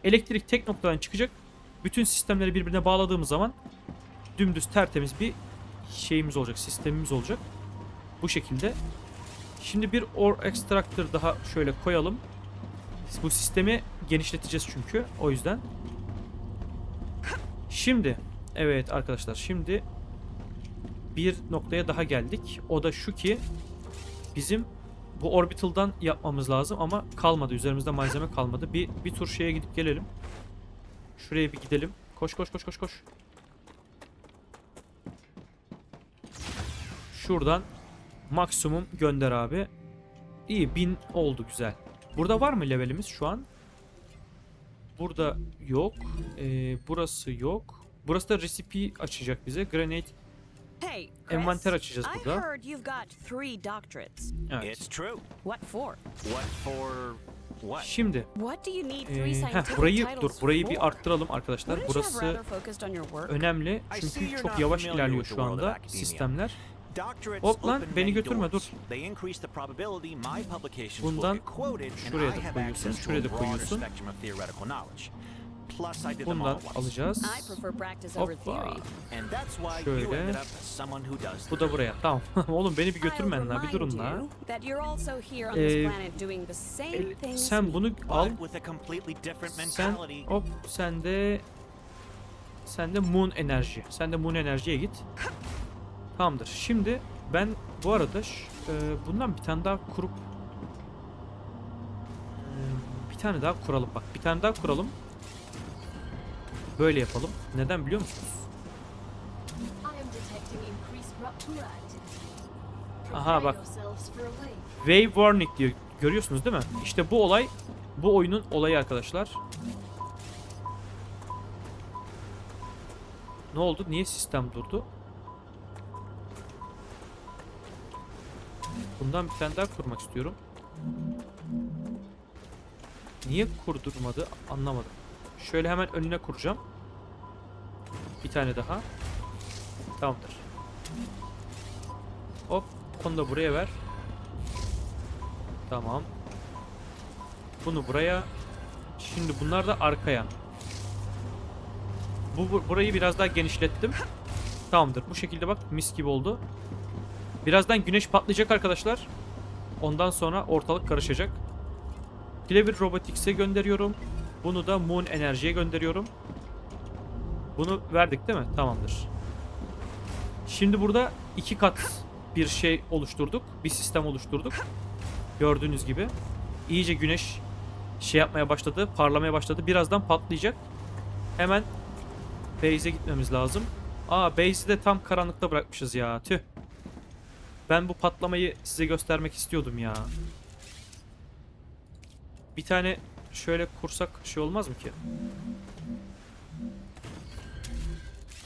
[SPEAKER 1] Elektrik tek noktadan çıkacak. Bütün sistemleri birbirine bağladığımız zaman dümdüz tertemiz bir şeyimiz olacak. Sistemimiz olacak. Bu şekilde. Şimdi bir ore extractor daha şöyle koyalım. Bu sistemi genişleteceğiz çünkü. O yüzden. Şimdi. Evet arkadaşlar. Şimdi bir noktaya daha geldik. O da şu ki bizim bu orbital'dan yapmamız lazım ama kalmadı. Üzerimizde malzeme kalmadı. Bir tur şeye gidip gelelim. Şuraya bir gidelim. Koş koş koş koş koş. Şuradan maksimum gönder abi. İyi 1000 oldu güzel. Burada var mı levelimiz şu an? Burada yok. Burası yok. Burası da recipe açacak bize. Grenade.
[SPEAKER 2] Hey,
[SPEAKER 1] Envanter açacağız
[SPEAKER 2] I
[SPEAKER 1] burada.
[SPEAKER 2] heard you've got 3 doctorates.
[SPEAKER 1] Evet.
[SPEAKER 3] It's true.
[SPEAKER 2] What for?
[SPEAKER 3] What for what?
[SPEAKER 1] Şimdi
[SPEAKER 2] What do you need 3 scientific
[SPEAKER 1] burayı
[SPEAKER 2] titles
[SPEAKER 1] burayı
[SPEAKER 2] for?
[SPEAKER 1] bir arttıralım arkadaşlar.
[SPEAKER 2] Wouldn't you have
[SPEAKER 1] Burası
[SPEAKER 2] rather focused on your work?
[SPEAKER 1] önemli
[SPEAKER 3] I see
[SPEAKER 1] çünkü
[SPEAKER 3] you're
[SPEAKER 1] çok
[SPEAKER 3] not
[SPEAKER 1] yavaş
[SPEAKER 3] familiar
[SPEAKER 1] ilerliyor
[SPEAKER 3] with the
[SPEAKER 1] şu
[SPEAKER 3] world of
[SPEAKER 1] anda
[SPEAKER 3] academia.
[SPEAKER 1] sistemler.
[SPEAKER 3] Doctorates
[SPEAKER 1] Hop lan,
[SPEAKER 3] open
[SPEAKER 1] beni
[SPEAKER 3] many
[SPEAKER 1] götürme,
[SPEAKER 3] doors.
[SPEAKER 1] dur.
[SPEAKER 3] They increase the probability my publications
[SPEAKER 1] Bundan
[SPEAKER 3] will get quoted and
[SPEAKER 1] şuraya
[SPEAKER 3] I
[SPEAKER 1] da
[SPEAKER 3] have
[SPEAKER 1] koyuyorsun,
[SPEAKER 3] access to
[SPEAKER 1] şuraya
[SPEAKER 3] a
[SPEAKER 1] da
[SPEAKER 3] broader
[SPEAKER 1] koyuyorsun.
[SPEAKER 3] spectrum of theoretical knowledge. Plus I did them all
[SPEAKER 1] Bundan
[SPEAKER 3] at once.
[SPEAKER 1] alacağız.
[SPEAKER 2] I prefer practice over
[SPEAKER 1] Hoppa.
[SPEAKER 2] theory.
[SPEAKER 3] And that's why
[SPEAKER 1] Şöyle.
[SPEAKER 3] you ended up as someone who does
[SPEAKER 1] Bu da buraya. Tamam. Oğlum beni bir
[SPEAKER 2] I'll
[SPEAKER 1] götürmen la, bir durun
[SPEAKER 2] remind
[SPEAKER 1] la.
[SPEAKER 2] you that you're also here on
[SPEAKER 1] Ee,
[SPEAKER 2] this planet doing the same things
[SPEAKER 1] Sen bunu al.
[SPEAKER 3] But with a completely different
[SPEAKER 1] Sen
[SPEAKER 3] mentality.
[SPEAKER 1] hop sen de moon enerji. Sen de moon enerjiye git. Tamamdır. Şimdi ben bu arada bundan bir tane daha kurup bir tane daha kuralım bak. Bir tane daha kuralım. Böyle yapalım. Neden biliyor musunuz?
[SPEAKER 4] I am detecting increased rupture activity.
[SPEAKER 1] Aha, bak.
[SPEAKER 4] Prepare yourselves for a wave.
[SPEAKER 1] Wave warning diyor. Görüyorsunuz değil mi? İşte bu olay bu oyunun olayı arkadaşlar. Ne oldu? Niye sistem durdu? Bundan bir tane daha kurmak istiyorum. Niye kurdurmadı? Anlamadım. Şöyle hemen önüne kuracağım. Bir tane daha. Tamamdır. Hop. Onu da buraya ver. Tamam. Bunu buraya. Şimdi bunlar da arkaya. Burayı biraz daha genişlettim. Tamamdır. Bu şekilde bak mis gibi oldu. Birazdan güneş patlayacak arkadaşlar. Ondan sonra ortalık karışacak. Clever Robotics'e gönderiyorum. Bunu da Moon Enerji'ye gönderiyorum. Bunu verdik değil mi? Tamamdır. Şimdi burada 2 kat bir şey oluşturduk. Bir sistem oluşturduk. Gördüğünüz gibi. İyice güneş şey yapmaya başladı. Parlamaya başladı. Birazdan patlayacak. Hemen base'e gitmemiz lazım. Base'i de tam karanlıkta bırakmışız ya. Tüh. Ben bu patlamayı size göstermek istiyordum ya. Bir tane şöyle kursak şey olmaz mı ki?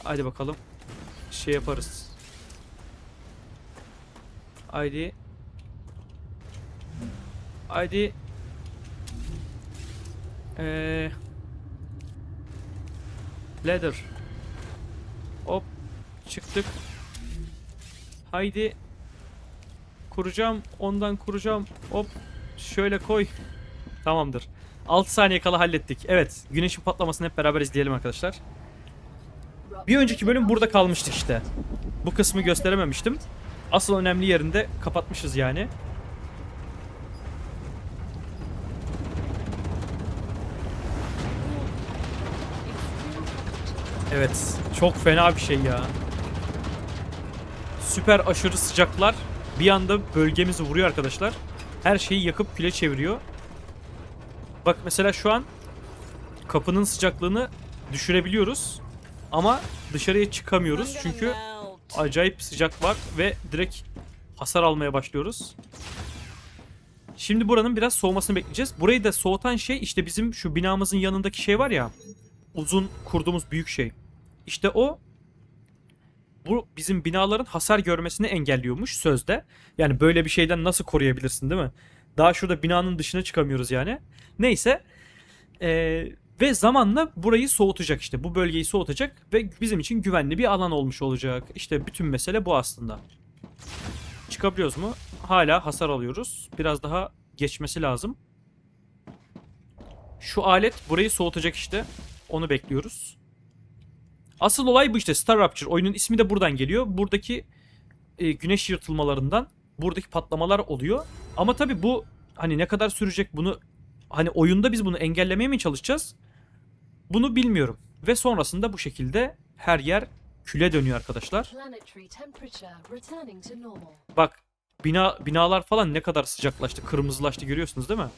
[SPEAKER 1] Hadi bakalım. Şey yaparız. Haydi. Haydi. Ladder. Hop. Çıktık. Haydi. Kuracağım. Ondan kuracağım. Hop. Şöyle koy. Tamamdır. 6 saniye kala hallettik. Evet. Güneşin patlamasını hep beraber izleyelim arkadaşlar. Bir önceki bölüm burada kalmıştık işte. Bu kısmı gösterememiştim. Asıl önemli yerinde kapatmışız yani. Evet. Çok fena bir şey ya. Süper aşırı sıcaklar bir anda bölgemizi vuruyor arkadaşlar. Her şeyi yakıp küle çeviriyor. Bak mesela şu an kapının sıcaklığını düşürebiliyoruz. Ama dışarıya çıkamıyoruz
[SPEAKER 2] I'm
[SPEAKER 1] çünkü
[SPEAKER 2] gonna melt.
[SPEAKER 1] acayip sıcak var ve direkt hasar almaya başlıyoruz. Şimdi buranın biraz soğumasını bekleyeceğiz. Burayı da soğutan şey işte bizim şu binamızın yanındaki şey var ya. Uzun kurduğumuz büyük şey. İşte o bu bizim binaların hasar görmesini engelliyormuş sözde. Yani böyle bir şeyden nasıl koruyabilirsin değil mi? Daha şurada binanın dışına çıkamıyoruz yani. Neyse. Ve zamanla burayı soğutacak işte. Bu bölgeyi soğutacak ve bizim için güvenli bir alan olmuş olacak. İşte bütün mesele bu aslında. Çıkabiliyoruz mu? Hala hasar alıyoruz. Biraz daha geçmesi lazım. Şu alet burayı soğutacak işte. Onu bekliyoruz. Asıl olay bu işte. Star Rupture. Oyunun ismi de buradan geliyor. Buradaki güneş yırtılmalarından buradaki patlamalar oluyor. Ama tabii bu hani ne kadar sürecek bunu hani oyunda biz bunu engellemeye mi çalışacağız? Bunu bilmiyorum. Ve sonrasında bu şekilde her yer küle dönüyor arkadaşlar.
[SPEAKER 4] Planetary temperature returning to normal.
[SPEAKER 1] Bak binalar falan ne kadar sıcaklaştı, kırmızılaştı görüyorsunuz değil mi?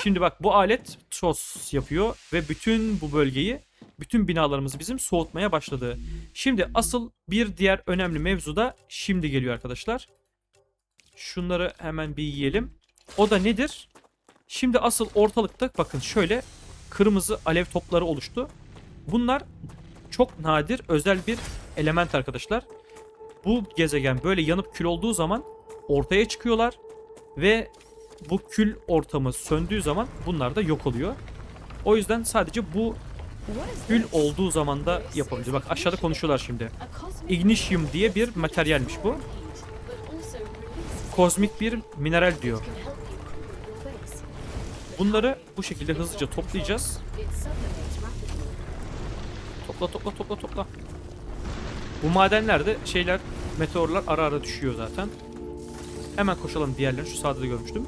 [SPEAKER 1] Şimdi bak bu alet toz yapıyor ve bütün bu bölgeyi, bütün binalarımızı bizim soğutmaya başladı. Şimdi asıl bir diğer önemli mevzu da şimdi geliyor arkadaşlar. Şunları hemen bir yiyelim. O da nedir? Şimdi asıl ortalıkta bakın şöyle kırmızı alev topları oluştu. Bunlar çok nadir özel bir element arkadaşlar. Bu gezegen böyle yanıp kül olduğu zaman ortaya çıkıyorlar ve bu kül ortamı söndüğü zaman bunlar da yok oluyor. O yüzden sadece bu
[SPEAKER 2] What is
[SPEAKER 1] kül
[SPEAKER 2] this?
[SPEAKER 1] olduğu zaman da yapabilir. Bak aşağıda konuşuyorlar şimdi.
[SPEAKER 4] A cosmic
[SPEAKER 1] Ignium diye bir materyalmiş bu.
[SPEAKER 4] heat, but also releases
[SPEAKER 1] Kozmik bir mineral diyor.
[SPEAKER 4] can help you cool your base.
[SPEAKER 1] Bunları bu şekilde hızlıca toplayacağız.
[SPEAKER 4] It sublimates rapidly.
[SPEAKER 1] Topla. Bu madenlerde şeyler, meteorlar ara ara düşüyor zaten. Hemen koşalım diğerlerini. Şu sağda da görmüştüm.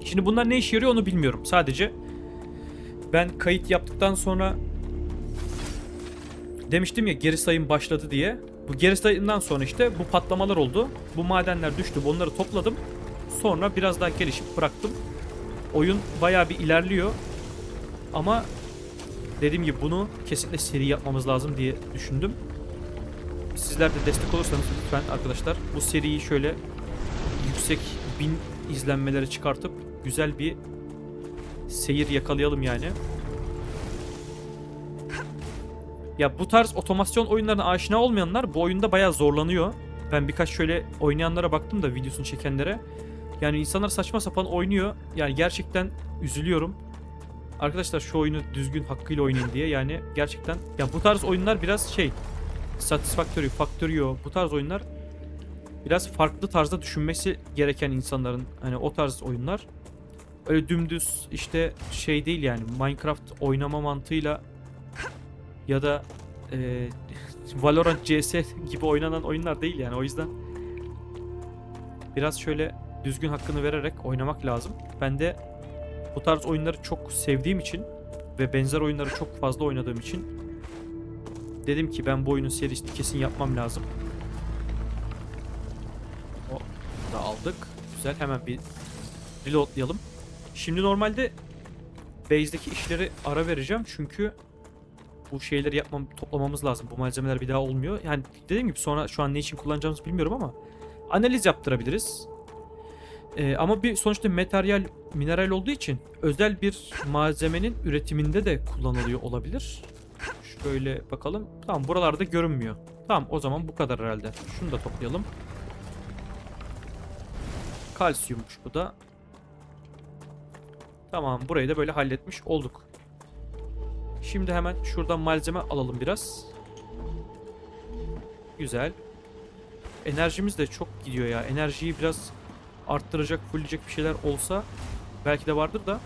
[SPEAKER 1] Şimdi bunlar ne işe yarıyor onu bilmiyorum. Sadece ben kayıt yaptıktan sonra demiştim ya geri sayım başladı diye. Bu geri sayımdan sonra işte bu patlamalar oldu. Bu madenler düştü. Onları topladım. Sonra biraz daha gelişip bıraktım. Oyun bayağı bir ilerliyor. Ama dediğim gibi bunu kesinlikle seri yapmamız lazım diye düşündüm. Sizler de destek olursanız lütfen arkadaşlar bu seriyi şöyle yüksek 1000 izlenmelere çıkartıp güzel bir seyir yakalayalım yani. Ya bu tarz otomasyon oyunlarına aşina olmayanlar bu oyunda bayağı zorlanıyor. Ben birkaç şöyle oynayanlara baktım da videosunu çekenlere. Yani insanlar saçma sapan oynuyor. Yani gerçekten üzülüyorum. Arkadaşlar şu oyunu düzgün hakkıyla oynayın diye. Yani gerçekten ya bu tarz oyunlar biraz şey Satisfactory, Factorio bu tarz oyunlar biraz farklı tarzda düşünmesi gereken insanların hani o tarz oyunlar. Öyle dümdüz işte şey değil yani Minecraft oynama mantığıyla ya da Valorant CS gibi oynanan oyunlar değil yani o yüzden biraz şöyle düzgün hakkını vererek oynamak lazım. Ben de bu tarz oyunları çok sevdiğim için ve benzer oyunları çok fazla oynadığım için dedim ki ben bu oyunun serisini kesin yapmam lazım. O da aldık. Güzel hemen bir reloadlayalım. Şimdi normalde base'deki işleri ara vereceğim çünkü bu şeyleri toplamamız lazım. Bu malzemeler bir daha olmuyor. Yani dediğim gibi sonra şu an ne için kullanacağımızı bilmiyorum ama analiz yaptırabiliriz. Ama bir sonuçta mineral olduğu için özel bir malzemenin üretiminde de kullanılıyor olabilir. Şöyle bakalım. Tamam buralarda görünmüyor. Tamam o zaman bu kadar herhalde. Şunu da toplayalım. Kalsiyummuş bu da. Tamam burayı da böyle halletmiş olduk. Şimdi hemen şuradan malzeme alalım biraz. Güzel. Enerjimiz de çok gidiyor ya. Enerjiyi biraz arttıracak, fullleyecek bir şeyler olsa belki de vardır da.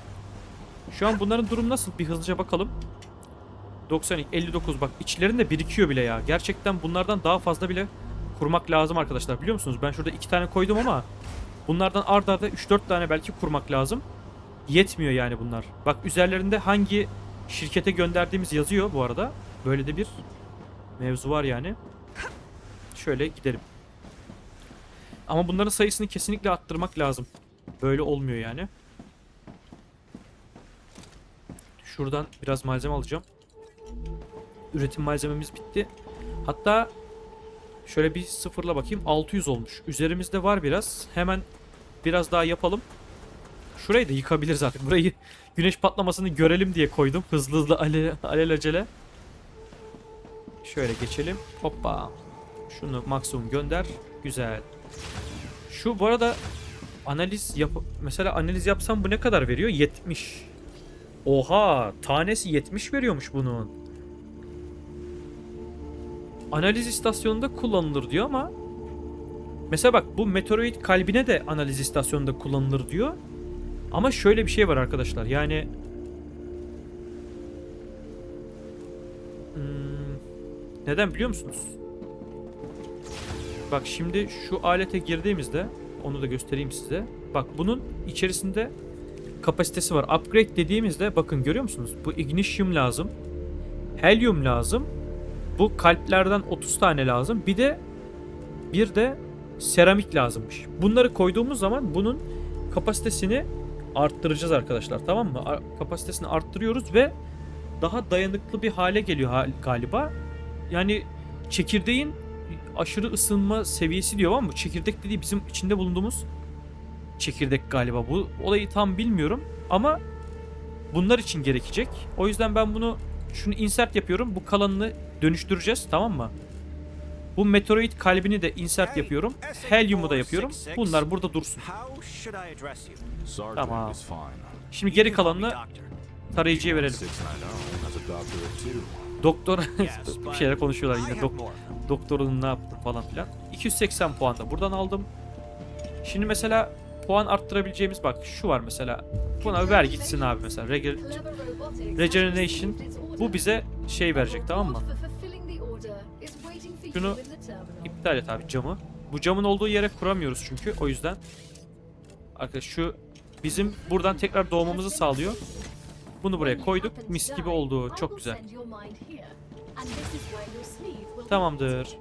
[SPEAKER 1] Şu an bunların durumu nasıl? Bir hızlıca bakalım. 92, 59 bak içlerinde birikiyor bile ya. Gerçekten bunlardan daha fazla bile kurmak lazım arkadaşlar. Biliyor musunuz? Ben şurada 2 tane koydum ama bunlardan art arda 3-4 tane belki kurmak lazım. Yetmiyor yani bunlar. Bak üzerlerinde hangi şirkete gönderdiğimiz yazıyor bu arada. Böyle de bir mevzu var yani. Şöyle gidelim. Ama bunların sayısını kesinlikle arttırmak lazım. Böyle olmuyor yani. Şuradan biraz malzeme alacağım. Üretim malzememiz bitti. Hatta şöyle bir sıfırla bakayım. 600 olmuş. Üzerimizde var biraz. Hemen biraz daha yapalım. Şurayı da yıkabiliriz artık. Burayı güneş patlamasını görelim diye koydum. Hızlı hızlı alelacele. Şöyle geçelim. Hoppa. Şunu maksimum gönder. Güzel. Şu bu arada analiz mesela analiz yapsam bu ne kadar veriyor? 70. Oha, tanesi 70 veriyormuş bunun. Analiz istasyonunda kullanılır diyor ama mesela bak bu meteoroid kalbine de analiz istasyonunda kullanılır diyor. Ama şöyle bir şey var arkadaşlar. Yani neden biliyor musunuz? Bak şimdi şu alete girdiğimizde onu da göstereyim size. Bak bunun içerisinde kapasitesi var. Upgrade dediğimizde bakın görüyor musunuz? Bu ignition lazım. Helyum lazım. Bu kalplerden 30 tane lazım. Bir de seramik lazımmış. Bunları koyduğumuz zaman bunun kapasitesini arttıracağız arkadaşlar. Tamam mı? Kapasitesini arttırıyoruz ve daha dayanıklı bir hale geliyor galiba. Yani çekirdeğin aşırı ısınma seviyesi diyor ama bu çekirdek dediği bizim içinde bulunduğumuz çekirdek galiba. Bu olayı tam bilmiyorum ama bunlar için gerekecek. O yüzden ben şunu insert yapıyorum. Bu kalanını dönüştüreceğiz, tamam mı? Bu meteoroid kalbini de insert yapıyorum. Helyumu da yapıyorum. Bunlar burada dursun.
[SPEAKER 3] How should I address you?
[SPEAKER 5] Sergeant
[SPEAKER 1] Tamam.
[SPEAKER 5] is fine.
[SPEAKER 1] Şimdi geri
[SPEAKER 3] You can call me
[SPEAKER 1] kalanını
[SPEAKER 3] doctor.
[SPEAKER 1] tarayıcıya verelim.
[SPEAKER 5] 690 as a doctor too.
[SPEAKER 1] Doktor
[SPEAKER 3] Yes,
[SPEAKER 1] bir
[SPEAKER 3] but
[SPEAKER 1] şeyler konuşuyorlar
[SPEAKER 3] I
[SPEAKER 1] yine.
[SPEAKER 3] have more of them.
[SPEAKER 1] Doktorun ne yaptı falan filan. 280 puan da buradan aldım. Şimdi mesela puan arttırabileceğimiz bak şu var mesela. Buna ver gitsin abi mesela. Regeneration. Bu bize şey verecek, tamam mı? Şunu iptal et abi, camı. Bu camın olduğu yere kuramıyoruz çünkü o yüzden. Arkadaş şu bizim buradan tekrar doğmamızı sağlıyor. Bunu buraya koyduk. Mis gibi oldu. Çok güzel. Tamamdır.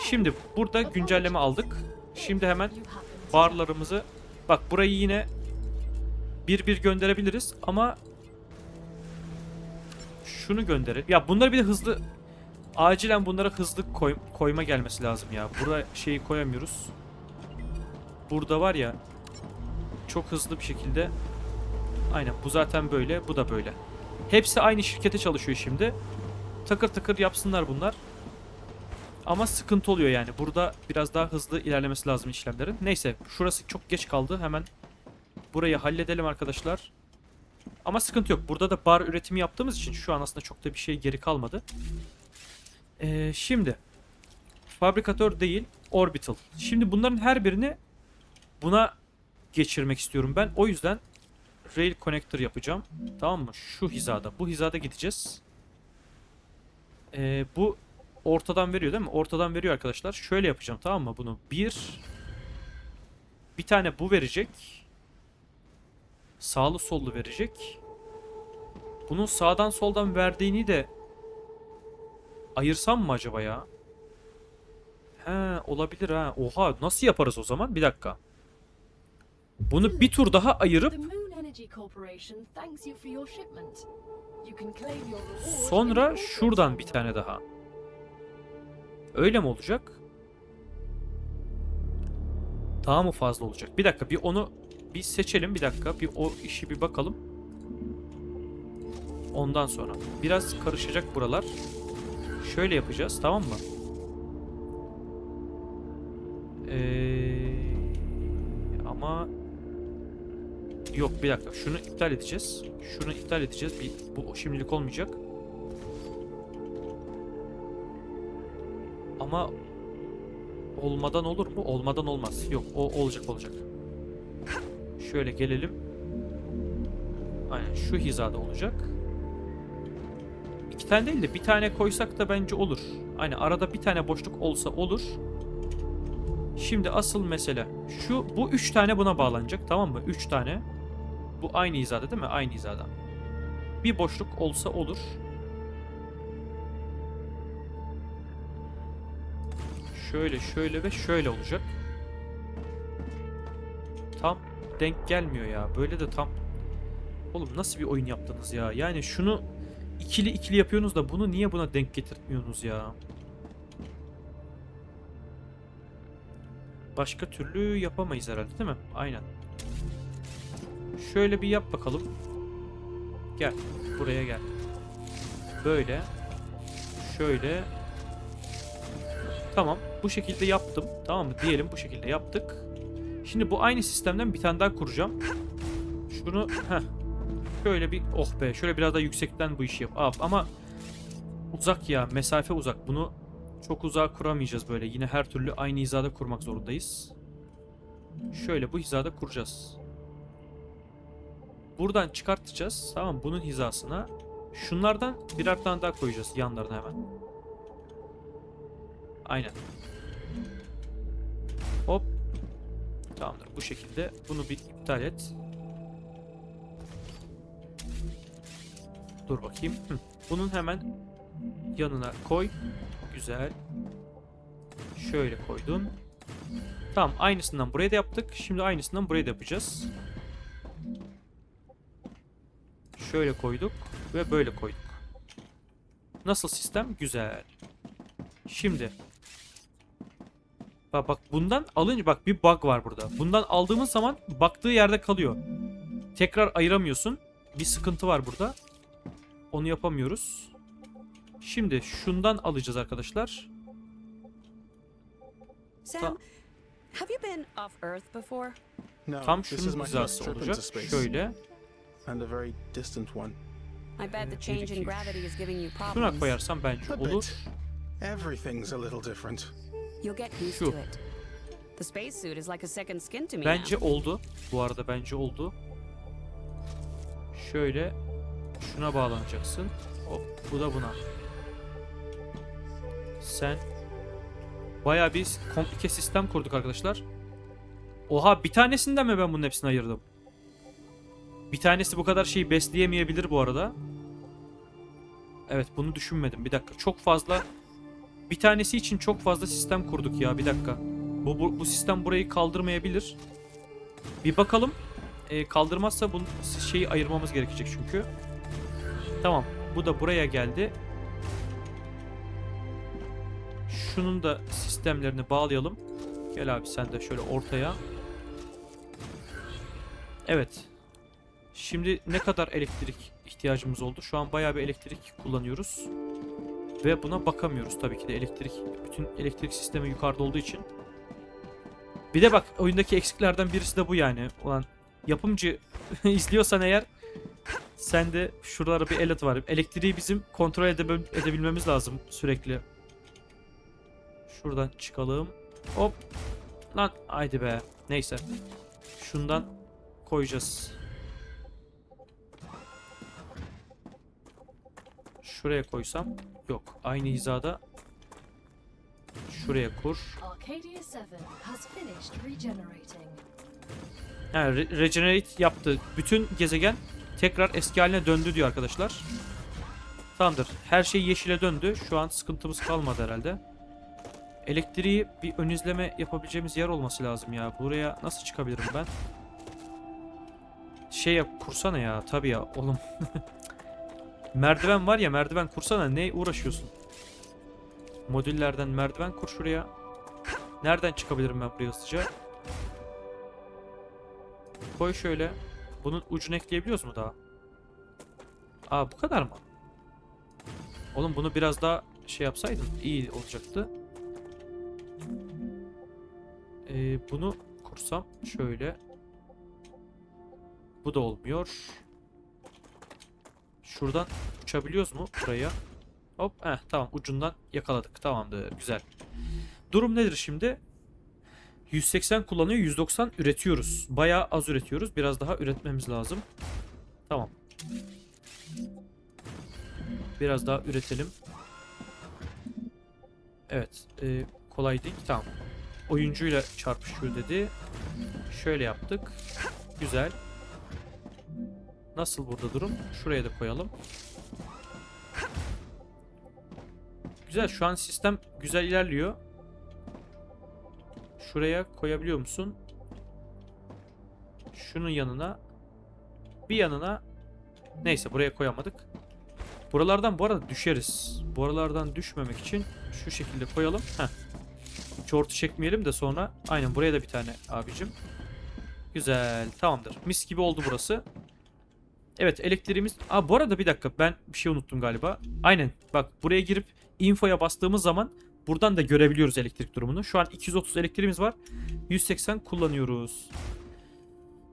[SPEAKER 1] Şimdi burada güncelleme aldık. Şimdi hemen barlarımızı bak burayı yine bir gönderebiliriz ama şunu gönderelim. Ya bunları bir de hızlı acilen bunlara hızlı koyma gelmesi lazım ya. Burada şeyi koyamıyoruz. Burada var ya çok hızlı bir şekilde aynen bu zaten böyle, bu da böyle. Hepsi aynı şirkete çalışıyor şimdi. Takır takır yapsınlar bunlar. Ama sıkıntı oluyor yani. Burada biraz daha hızlı ilerlemesi lazım işlemlerin. Neyse şurası çok geç kaldı. Hemen burayı halledelim arkadaşlar. Ama sıkıntı yok. Burada da bar üretimi yaptığımız için şu an aslında çok da bir şey geri kalmadı. Şimdi fabrikatör değil, orbital. Şimdi bunların her birini buna geçirmek istiyorum ben. O yüzden rail connector yapacağım. Tamam mı? Şu hizada. Bu hizada gideceğiz. Bu ortadan veriyor değil mi? Ortadan veriyor arkadaşlar. Şöyle yapacağım, tamam mı? Bunu bir tane bu verecek. Sağlı sollu verecek. Bunun sağdan soldan verdiğini de ayırsam mı acaba ya? He, olabilir ha. Oha, nasıl yaparız o zaman? Bir dakika. Bunu bir tur daha ayırıp sonra şuradan bir tane daha. Öyle mi olacak? Daha mı fazla olacak? Bir dakika, bir onu bir seçelim, bir dakika. Bir o işi bir bakalım. Ondan sonra. Biraz karışacak buralar. Şöyle yapacağız, tamam mı? Ama yok, bir dakika. Şunu iptal edeceğiz. Şunu iptal edeceğiz. Bu şimdilik olmayacak. Ama olmadan olur mu? Olmadan olmaz. Yok, o olacak. Şöyle gelelim. Aynen şu hizada olacak. İki tane değil de bir tane koysak da bence olur. Aynen arada bir tane boşluk olsa olur. Şimdi asıl mesele bu 3 tane buna bağlanacak, tamam mı? 3 tane. Bu aynı hizada değil mi? Aynı hizada. Bir boşluk olsa olur. şöyle, şöyle ve şöyle olacak. Tam denk gelmiyor ya. Böyle de tam... Oğlum nasıl bir oyun yaptınız ya? Yani şunu ikili ikili yapıyorsunuz da bunu niye buna denk getirtmiyorsunuz ya? Başka türlü yapamayız herhalde değil mi? Aynen. Şöyle bir yap bakalım. Gel. Buraya gel. Böyle. Şöyle. Tamam. Bu şekilde yaptım. Tamam mı? Diyelim bu şekilde yaptık. Şimdi bu aynı sistemden bir tane daha kuracağım. Şunu şöyle bir oh be. Şöyle biraz daha yüksekten bu işi yap. Ama uzak ya. Mesafe uzak. Bunu çok uzağa kuramayacağız böyle. Yine her türlü aynı hizada kurmak zorundayız. Şöyle bu hizada kuracağız. Buradan çıkartacağız. Tamam, bunun hizasına. Şunlardan birer tane daha koyacağız yanlarına hemen. Aynen. Hop. Tamamdır. Bu şekilde. Bunu bir iptal et. Dur bakayım. Bunun hemen yanına koy. Güzel. Şöyle koydun. Tamam, aynısından buraya da yaptık. Şimdi aynısından buraya da yapacağız. Şöyle koyduk ve böyle koyduk. Nasıl sistem? Güzel. Şimdi bak bundan alınca bak bir bug var burada. Bundan aldığımız zaman baktığı yerde kalıyor. Tekrar ayıramıyorsun. Bir sıkıntı var burada. Onu yapamıyoruz. Şimdi şundan alacağız arkadaşlar.
[SPEAKER 2] Sam, have you been off Earth before?
[SPEAKER 6] No,
[SPEAKER 1] Tam
[SPEAKER 6] this is
[SPEAKER 1] şunun
[SPEAKER 6] my first
[SPEAKER 1] hizası
[SPEAKER 6] trip
[SPEAKER 1] olacak.
[SPEAKER 6] into space,
[SPEAKER 1] Şöyle.
[SPEAKER 6] and a very distant one.
[SPEAKER 2] I bet the change in gravity is giving you
[SPEAKER 1] Şuna
[SPEAKER 2] problems.
[SPEAKER 1] koyarsam bence
[SPEAKER 6] A
[SPEAKER 1] olur.
[SPEAKER 6] bit. Everything's a little different.
[SPEAKER 2] You'll get used
[SPEAKER 1] Şu.
[SPEAKER 2] to it. The spacesuit is like a second skin to me
[SPEAKER 1] Bence
[SPEAKER 2] now.
[SPEAKER 1] oldu. Bu arada bence oldu. Şöyle şuna bağlanacaksın. Hop, bu da buna. Sen bayağı bir komplike sistem kurduk arkadaşlar. Oha, bir tanesinden mi ben bunun hepsini ayırdım? Bir tanesi bu kadar şeyi besleyemeyebilir bu arada. Evet, bunu düşünmedim. Bir dakika. Çok fazla, bir tanesi için çok fazla sistem kurduk ya. Bir dakika. Bu sistem burayı kaldırmayabilir. Bir bakalım. Kaldırmazsa bu şeyi ayırmamız gerekecek çünkü. Tamam. Bu da buraya geldi. Şunun da sistemlerini bağlayalım. Gel abi sen de şöyle ortaya. Evet. Şimdi ne kadar elektrik ihtiyacımız oldu? Şu an bayağı bir elektrik kullanıyoruz. Ve buna bakamıyoruz tabii ki de bütün elektrik sistemi yukarıda olduğu için. Bir de bak, oyundaki eksiklerden birisi de bu yani. Ulan yapımcı izliyorsan eğer, sen de şuralara bir el at var. Elektriği bizim kontrol edebilmemiz lazım sürekli. Şuradan çıkalım. Hop. Lan haydi be. Neyse. Şundan koyacağız. Şuraya koysam. Yok. Aynı hizada. Şuraya kur.
[SPEAKER 4] Arcadia 7 has finished regenerating.
[SPEAKER 1] Regenerate yaptı. Bütün gezegen tekrar eski haline döndü diyor arkadaşlar. Tamamdır. Her şey yeşile döndü. Şu an sıkıntımız kalmadı herhalde. Elektriği bir ön izleme yapabileceğimiz yer olması lazım ya. Buraya nasıl çıkabilirim ben? Kursana ya. Tabii ya oğlum. Merdiven var ya, merdiven kursana. Ne uğraşıyorsun? Modüllerden merdiven kur şuraya. Nereden çıkabilirim ben buraya hızlıca? Koy şöyle. Bunun ucunu ekleyebiliyoruz mu daha? Aa, bu kadar mı? Oğlum bunu biraz daha şey yapsaydın iyi olacaktı. Bunu kursam şöyle. Bu da olmuyor. Şuradan uçabiliyoruz mu buraya? Hop, tamam, ucundan yakaladık. Tamamdır, güzel. Durum nedir şimdi? 180 kullanıyor, 190 üretiyoruz. Bayağı az üretiyoruz. Biraz daha üretmemiz lazım. Tamam. Biraz daha üretelim. Evet, kolay değil. Tamam. Oyuncuyla çarpışıyor dedi. Şöyle yaptık. Güzel. Nasıl burada durum? Şuraya da koyalım. Güzel, şu an sistem güzel ilerliyor. Şuraya koyabiliyor musun? Şunun yanına. Bir yanına. Neyse buraya koyamadık. Buralardan bu arada düşeriz. Buralardan düşmemek için şu şekilde koyalım. Heh. Çortu çekmeyelim de sonra. Aynen buraya da bir tane abicim. Güzel. Tamamdır. Mis gibi oldu burası. Evet elektriğimiz... Aa bu arada bir dakika ben bir şey unuttum galiba. Aynen bak buraya girip infoya bastığımız zaman buradan da görebiliyoruz elektrik durumunu. Şu an 230 elektriğimiz var. 180 kullanıyoruz.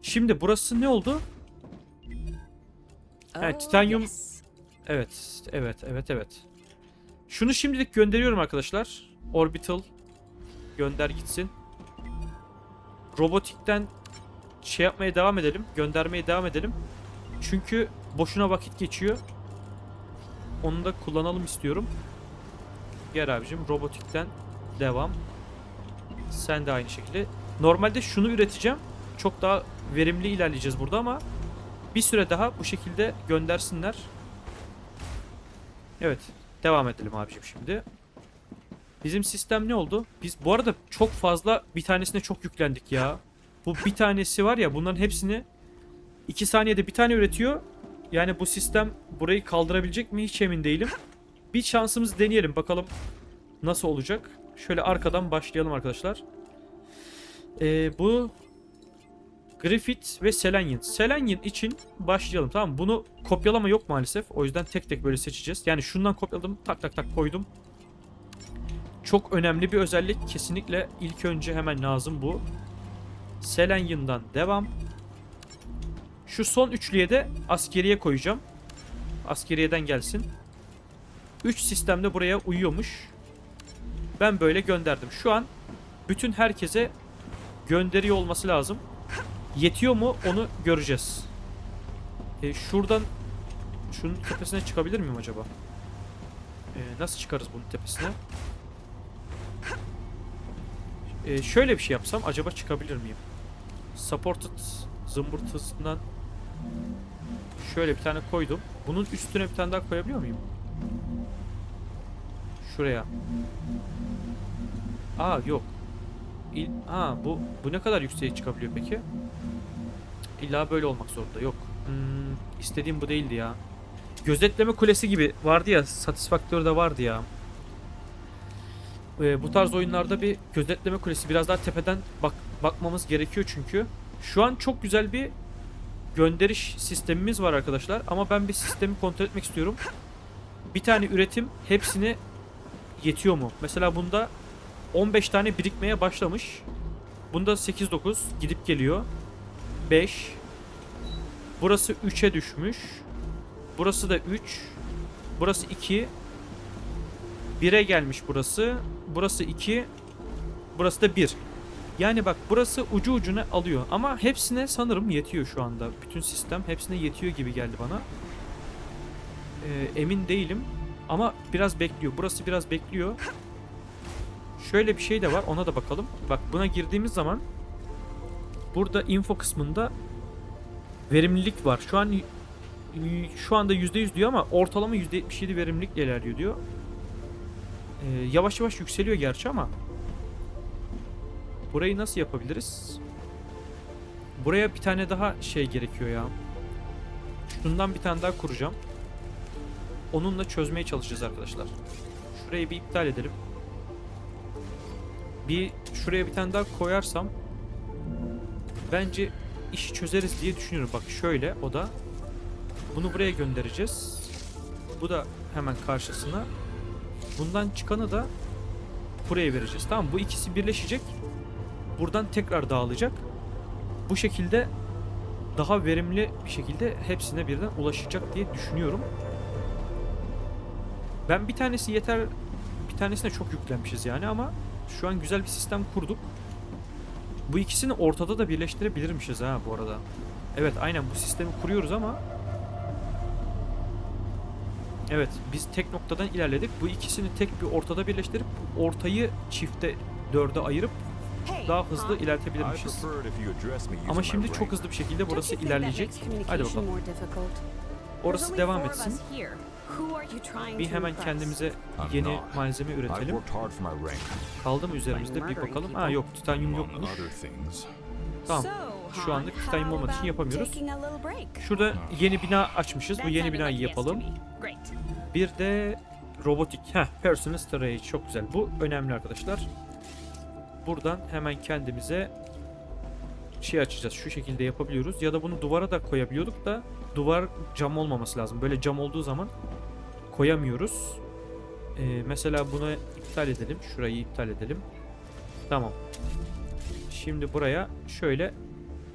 [SPEAKER 1] Şimdi burası ne oldu? Evet, titanyum...
[SPEAKER 2] yes.
[SPEAKER 1] Evet. Şunu şimdilik gönderiyorum arkadaşlar. Orbital gönder gitsin. Robotikten şey yapmaya devam edelim. Göndermeye devam edelim. Çünkü boşuna vakit geçiyor. Onu da kullanalım istiyorum. Gel abicim robotikten devam. Sen de aynı şekilde. Normalde şunu üreteceğim. Çok daha verimli ilerleyeceğiz burada ama bir süre daha bu şekilde göndersinler. Evet. Devam edelim abicim şimdi. Bizim sistem ne oldu? Biz bu arada çok fazla bir tanesine çok yüklendik ya. Bu bir tanesi var ya bunların hepsini 2 saniyede bir tane üretiyor. Yani bu sistem burayı kaldırabilecek mi hiç emin değilim. Bir şansımızı deneyelim bakalım nasıl olacak. Şöyle arkadan başlayalım arkadaşlar. Bu Griffith ve Selenium. Selenium için başlayalım tamam mı? Bunu kopyalama yok maalesef. O yüzden tek tek böyle seçeceğiz. Yani şundan kopyaladım tak tak tak koydum. Çok önemli bir özellik. Kesinlikle ilk önce hemen lazım bu. Selenium'dan devam. Şu son üçlüye de askeriye koyacağım. Askeriyeden gelsin. 3 sistem de buraya uyuyormuş. Ben böyle gönderdim. Şu an bütün herkese gönderiyor olması lazım. Yetiyor mu onu göreceğiz. Şuradan şunun tepesine çıkabilir miyim acaba? Nasıl çıkarız bunun tepesine? Şöyle bir şey yapsam acaba çıkabilir miyim? Supported zımbırtısından şöyle bir tane koydum. Bunun üstüne bir tane daha koyabiliyor muyum? Şuraya. Aa yok. Bu ne kadar yükseğe çıkabiliyor peki? İlla böyle olmak zorunda. Yok. İstediğim bu değildi ya. Gözetleme kulesi gibi vardı ya. Satisfactory'de vardı ya. Bu tarz oyunlarda bir gözetleme kulesi. Biraz daha tepeden bakmamız gerekiyor çünkü. Şu an çok güzel bir gönderiş sistemimiz var arkadaşlar. Ama ben bir sistemi kontrol etmek istiyorum. Bir tane üretim hepsine yetiyor mu? Mesela bunda 15 tane birikmeye başlamış. Bunda 8-9 gidip geliyor. 5. Burası 3'e düşmüş. Burası da 3. Burası 2. 1'e gelmiş burası. Burası 2. Burası da 1. Yani bak burası ucu ucuna alıyor. Ama hepsine sanırım yetiyor şu anda. Bütün sistem hepsine yetiyor gibi geldi bana. Emin değilim. Ama biraz bekliyor. Burası biraz bekliyor. Şöyle bir şey de var. Ona da bakalım. Bak buna girdiğimiz zaman burada info kısmında verimlilik var. Şu anda %100 diyor ama ortalama %77 verimlilikle ilerliyor diyor. Yavaş yavaş yükseliyor gerçi ama burayı nasıl yapabiliriz? Buraya bir tane daha şey gerekiyor ya. Şundan bir tane daha kuracağım. Onunla çözmeye çalışacağız arkadaşlar. Şurayı bir iptal edelim. Şuraya bir tane daha koyarsam bence işi çözeriz diye düşünüyorum. Bak şöyle o da. Bunu buraya göndereceğiz. Bu da hemen karşısına. Bundan çıkanı da buraya vereceğiz. Tamam bu ikisi birleşecek. Buradan tekrar dağılacak. Bu şekilde daha verimli bir şekilde hepsine birden ulaşacak diye düşünüyorum. Ben bir tanesi yeter. Bir tanesine çok yüklenmişiz yani ama şu an güzel bir sistem kurduk. Bu ikisini ortada da birleştirebilirmişiz ha bu arada. Evet aynen bu sistemi kuruyoruz ama evet biz tek noktadan ilerledik. Bu ikisini tek bir ortada birleştirip ortayı çifte 4'e ayırıp daha hızlı
[SPEAKER 5] I
[SPEAKER 1] ilerletebilirmişiz.
[SPEAKER 5] prefer it if you address me
[SPEAKER 1] Ama
[SPEAKER 5] using my
[SPEAKER 1] şimdi
[SPEAKER 5] brain.
[SPEAKER 1] çok hızlı bir şekilde burası
[SPEAKER 2] Don't you think that
[SPEAKER 1] ilerleyecek.
[SPEAKER 2] makes
[SPEAKER 1] Hadi
[SPEAKER 2] communication
[SPEAKER 1] bakalım.
[SPEAKER 2] more difficult?
[SPEAKER 1] Orası
[SPEAKER 2] There's only
[SPEAKER 1] devam
[SPEAKER 2] 4 of
[SPEAKER 1] etsin.
[SPEAKER 2] us here. Who are you trying
[SPEAKER 1] Bir
[SPEAKER 2] to
[SPEAKER 1] hemen
[SPEAKER 2] impress?
[SPEAKER 1] kendimize
[SPEAKER 5] I'm
[SPEAKER 1] yeni
[SPEAKER 5] not.
[SPEAKER 1] malzeme
[SPEAKER 5] I've
[SPEAKER 1] üretelim.
[SPEAKER 5] worked hard for my rank.
[SPEAKER 1] Kaldı mı üzerimizde bir
[SPEAKER 2] murdering
[SPEAKER 1] bakalım.
[SPEAKER 2] people.
[SPEAKER 1] Ha yok, titanyum
[SPEAKER 5] Among
[SPEAKER 1] yokmuş.
[SPEAKER 5] other things.
[SPEAKER 1] Tamam.
[SPEAKER 2] So,
[SPEAKER 1] Şu anlık
[SPEAKER 2] Han,
[SPEAKER 1] titanyum
[SPEAKER 2] how
[SPEAKER 1] olmadığı için
[SPEAKER 2] about
[SPEAKER 1] yapamıyoruz.
[SPEAKER 2] taking a little break?
[SPEAKER 1] Şurada yeni bina açmışız. Bu
[SPEAKER 2] That
[SPEAKER 1] yeni
[SPEAKER 2] sounded
[SPEAKER 1] binayı
[SPEAKER 2] like yes to
[SPEAKER 1] yapalım.
[SPEAKER 2] me. Great.
[SPEAKER 1] Bir de robotik. Personal storage çok güzel. Bu önemli arkadaşlar. Buradan hemen kendimize şey açacağız. Şu şekilde yapabiliyoruz. Ya da bunu duvara da koyabiliyorduk da duvar cam olmaması lazım. Böyle cam olduğu zaman koyamıyoruz. Mesela bunu iptal edelim. Şurayı iptal edelim. Tamam. Şimdi buraya şöyle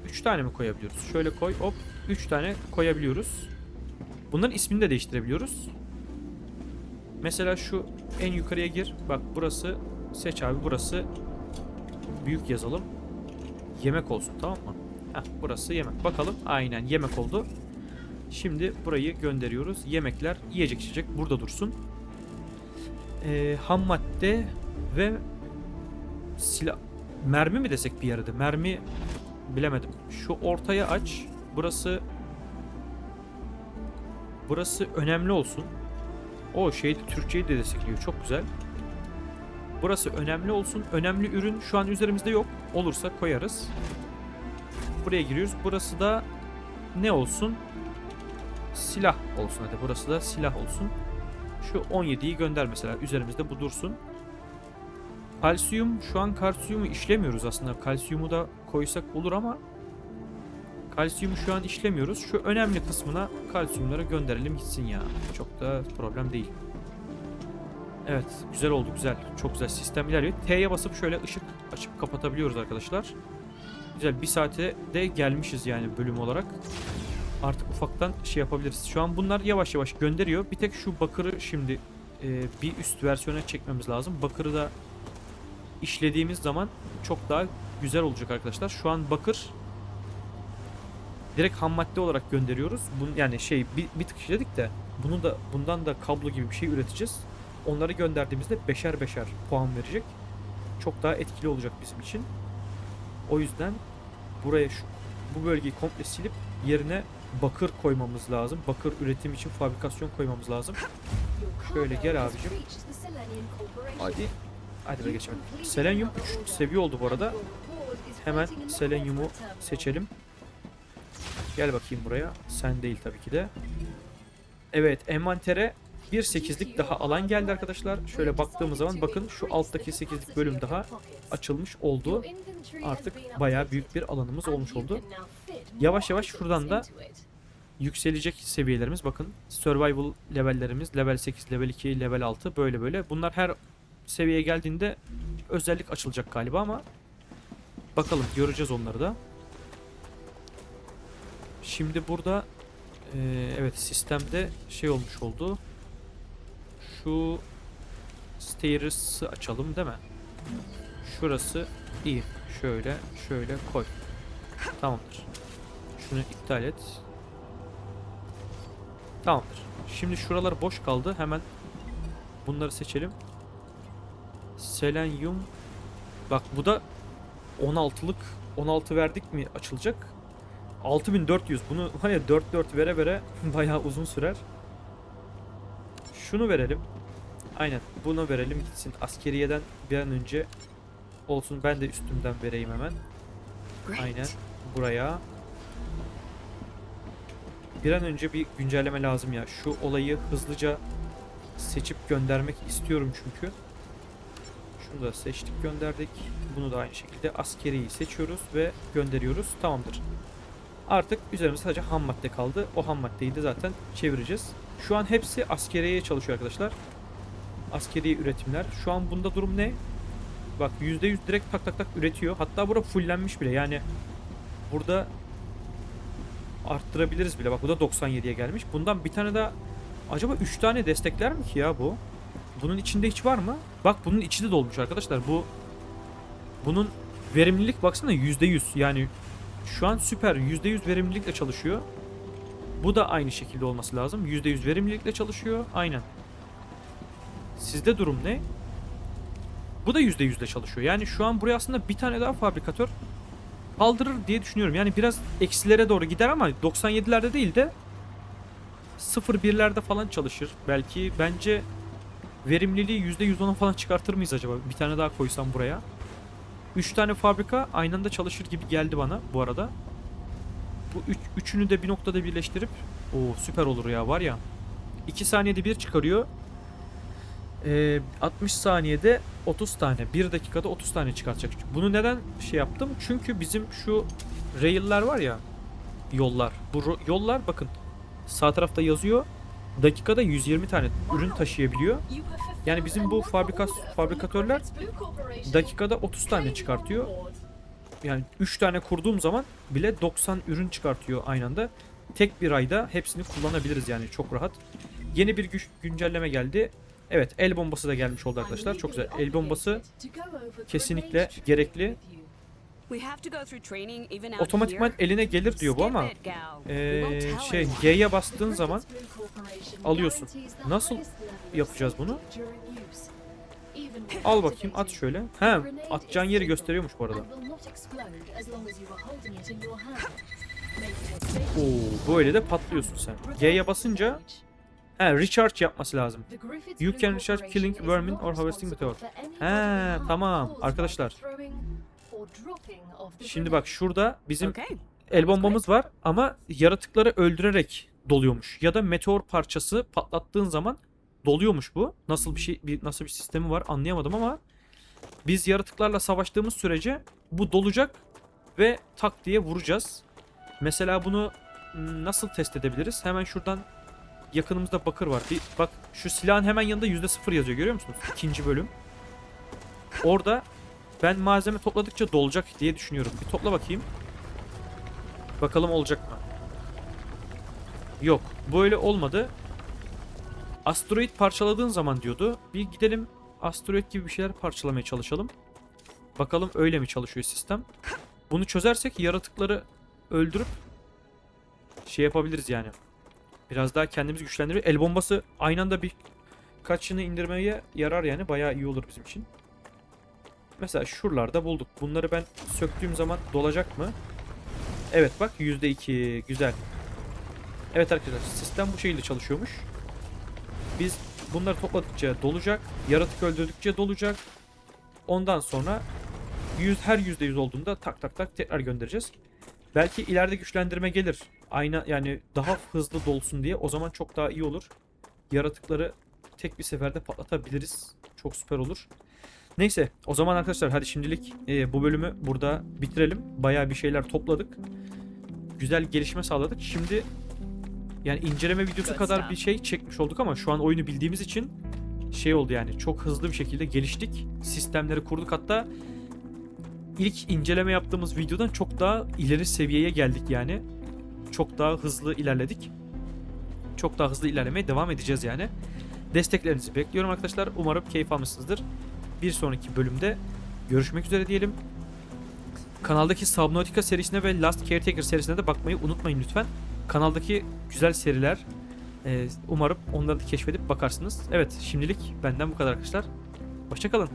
[SPEAKER 1] 3 tane mi koyabiliyoruz? Şöyle koy, hop 3 tane koyabiliyoruz. Bunların ismini de değiştirebiliyoruz. Mesela şu en yukarıya gir. Bak burası, seç abi, burası büyük yazalım. Yemek olsun, tamam mı? Burası yemek. Bakalım, aynen yemek oldu. Şimdi burayı gönderiyoruz. Yemekler, yiyecek içecek burada dursun. Ham madde ve silah. Mermi mi desek bir yerde? Mermi bilemedim. Şu ortaya aç. Burası önemli olsun. O şey Türkçeyi de destekliyor. Çok güzel. Burası önemli olsun. Önemli ürün şu an üzerimizde yok. Olursa koyarız. Buraya giriyoruz. Burası da ne olsun? Silah olsun. Hadi burası da silah olsun. Şu 17'yi gönder mesela. Üzerimizde bu dursun. Kalsiyum. Şu an kalsiyumu işlemiyoruz aslında. Kalsiyumu da koysak olur ama kalsiyumu şu an işlemiyoruz. Şu önemli kısmına kalsiyumları gönderelim gitsin ya. Çok da problem değil. Evet. Güzel oldu. Güzel. Çok güzel. Sistem ilerliyor. T'ye basıp şöyle ışık açıp kapatabiliyoruz arkadaşlar. Güzel. Bir saate de gelmişiz yani bölüm olarak. Artık ufaktan şey yapabiliriz. Şu an bunlar yavaş yavaş gönderiyor. Bir tek şu bakırı şimdi bir üst versiyona çekmemiz lazım. Bakırı da işlediğimiz zaman çok daha güzel olacak arkadaşlar. Şu an bakır direkt ham madde olarak gönderiyoruz. Yani bir tık işledik de bundan da kablo gibi bir şey üreteceğiz. Onları gönderdiğimizde beşer beşer puan verecek. Çok daha etkili olacak bizim için. O yüzden buraya bu bölgeyi komple silip yerine bakır koymamız lazım. Bakır üretim için fabrikasyon koymamız lazım. Şöyle gel abicim. Hadi be geçelim. Selenyum 3 seviye oldu bu arada. Hemen selenyumu seçelim. Gel bakayım buraya. Sen değil tabii ki de. Evet, envantere 1.8'lik daha alan geldi arkadaşlar. Şöyle baktığımız zaman bakın şu alttaki 8'lik bölüm daha açılmış oldu. Artık bayağı büyük bir alanımız olmuş oldu. Yavaş yavaş şuradan da yükselecek seviyelerimiz. Bakın survival levellerimiz level 8, level 2, level 6 böyle böyle. Bunlar her seviyeye geldiğinde özellik açılacak galiba ama bakalım göreceğiz onları da. Şimdi burada evet sistemde şey olmuş oldu. Şu stairs'ı açalım değil mi? Şurası iyi. Şöyle koy. Tamamdır. Şunu iptal et. Tamamdır. Şimdi şuralar boş kaldı. Hemen bunları seçelim. Selenyum. Bak bu da 16'lık. 16 verdik mi açılacak? 6400. Bunu hani 4 vere vere bayağı uzun sürer. Şunu verelim. Aynen. Bunu verelim gitsin. Askeriyeden bir an önce olsun. Ben de üstümden vereyim hemen. Aynen. Buraya. Bir an önce bir güncelleme lazım ya. Şu olayı hızlıca seçip göndermek istiyorum çünkü. Şunu da seçtik, gönderdik. Bunu da aynı şekilde askeriyi seçiyoruz ve gönderiyoruz. Tamamdır. Artık üzerimizde sadece ham madde kaldı. O ham maddeyi de zaten çevireceğiz. Şu an hepsi askeriye çalışıyor arkadaşlar. Askeri üretimler. Şu an bunda durum ne? Bak %100 direkt tak tak tak üretiyor. Hatta bura fullenmiş bile. Yani burada arttırabiliriz bile. Bak bu da 97'ye gelmiş. Bundan bir tane daha acaba 3 tane destekler mi ki ya bu? Bunun içinde hiç var mı? Bak bunun içi de dolmuş arkadaşlar. Bunun verimlilik baksana %100. Yani şu an süper %100 verimlilikle çalışıyor. Bu da aynı şekilde olması lazım. %100 verimlilikle çalışıyor. Aynen. Sizde durum ne? Bu da %100 ile çalışıyor. Yani şu an buraya aslında bir tane daha fabrikatör kaldırır diye düşünüyorum. Yani biraz eksilere doğru gider ama 97'lerde değil de 0-1'lerde falan çalışır. Belki bence verimliliği %110'a falan çıkartır mıyız acaba? Bir tane daha koysam buraya. 3 tane fabrika aynı anda çalışır gibi geldi bana bu arada. Bu üçünü de bir noktada birleştirip süper olur ya, var ya. 2 saniyede bir çıkarıyor. 60 saniyede 30 tane. 1 dakikada 30 tane çıkartacak. Bunu neden şey yaptım? Çünkü bizim şu rail'ler var ya, yollar. Bu yollar bakın sağ tarafta yazıyor. Dakikada 120 tane ürün taşıyabiliyor. Yani bizim bu fabrikatörler dakikada 30 tane çıkartıyor. Yani 3 tane kurduğum zaman bile 90 ürün çıkartıyor aynı anda. Tek bir ayda hepsini kullanabiliriz yani, çok rahat. Yeni bir güncelleme geldi. Evet, el bombası da gelmiş oldu arkadaşlar. Çok güzel. El bombası kesinlikle gerekli.
[SPEAKER 2] We have to go through training even out
[SPEAKER 1] Otomatikman
[SPEAKER 2] here.
[SPEAKER 1] eline gelir diyor bu ama
[SPEAKER 2] Skip it, gal.
[SPEAKER 1] G'ye bastığın zaman alıyorsun. Nasıl yapacağız bunu? Al bakayım, at şöyle. He, atacağın yeri gösteriyormuş bu arada. Oo, böyle de patlıyorsun sen. G'ye basınca recharge yapması lazım. You can recharge killing vermin or harvesting meteor. Tamam arkadaşlar. Şimdi bak şurada bizim
[SPEAKER 2] Okay.
[SPEAKER 1] el bombamız var ama yaratıkları öldürerek doluyormuş. Ya da meteor parçası patlattığın zaman doluyormuş bu. Nasıl bir şey, nasıl bir sistemi var anlayamadım ama biz yaratıklarla savaştığımız sürece bu dolacak ve tak diye vuracağız. Mesela bunu nasıl test edebiliriz? Hemen şuradan yakınımızda bakır var. Bir bak, şu silahın hemen yanında %0 yazıyor, görüyor musunuz? 2. bölüm. Orada ben malzeme topladıkça dolacak diye düşünüyorum. Bir topla bakayım. Bakalım olacak mı? Yok. Böyle olmadı. Asteroid parçaladığın zaman diyordu. Bir gidelim asteroid gibi bir şeyler parçalamaya çalışalım. Bakalım öyle mi çalışıyor sistem. Bunu çözersek yaratıkları öldürüp şey yapabiliriz yani. Biraz daha kendimizi güçlendiriyor. El bombası aynı anda birkaçını indirmeye yarar yani. Bayağı iyi olur bizim için. Mesela şuralarda bulduk. Bunları ben söktüğüm zaman dolacak mı? Evet bak, %2. Güzel. Evet arkadaşlar, sistem bu şekilde çalışıyormuş. Biz bunları topladıkça dolacak. Yaratık öldürdükçe dolacak. Ondan sonra her %100 olduğunda tak tak tak tekrar göndereceğiz. Belki ileride güçlendirme gelir. Aynı yani, daha hızlı dolsun diye. O zaman çok daha iyi olur. Yaratıkları tek bir seferde patlatabiliriz. Çok süper olur. Neyse o zaman arkadaşlar, hadi şimdilik bu bölümü burada bitirelim. Bayağı bir şeyler topladık. Güzel gelişme sağladık. Şimdi yani inceleme videosu kadar bir şey çekmiş olduk ama şu an oyunu bildiğimiz için şey oldu yani, çok hızlı bir şekilde geliştik. Sistemleri kurduk, hatta ilk inceleme yaptığımız videodan çok daha ileri seviyeye geldik yani. Çok daha hızlı ilerledik. Çok daha hızlı ilerlemeye devam edeceğiz yani. Desteklerinizi bekliyorum arkadaşlar. Umarım keyif almışsınızdır. Bir sonraki bölümde görüşmek üzere diyelim. Kanaldaki Subnautica serisine ve Last Caretaker serisine de bakmayı unutmayın lütfen. Kanaldaki güzel seriler. Umarım onları da keşfedip bakarsınız. Evet, şimdilik benden bu kadar arkadaşlar. Hoşça kalın.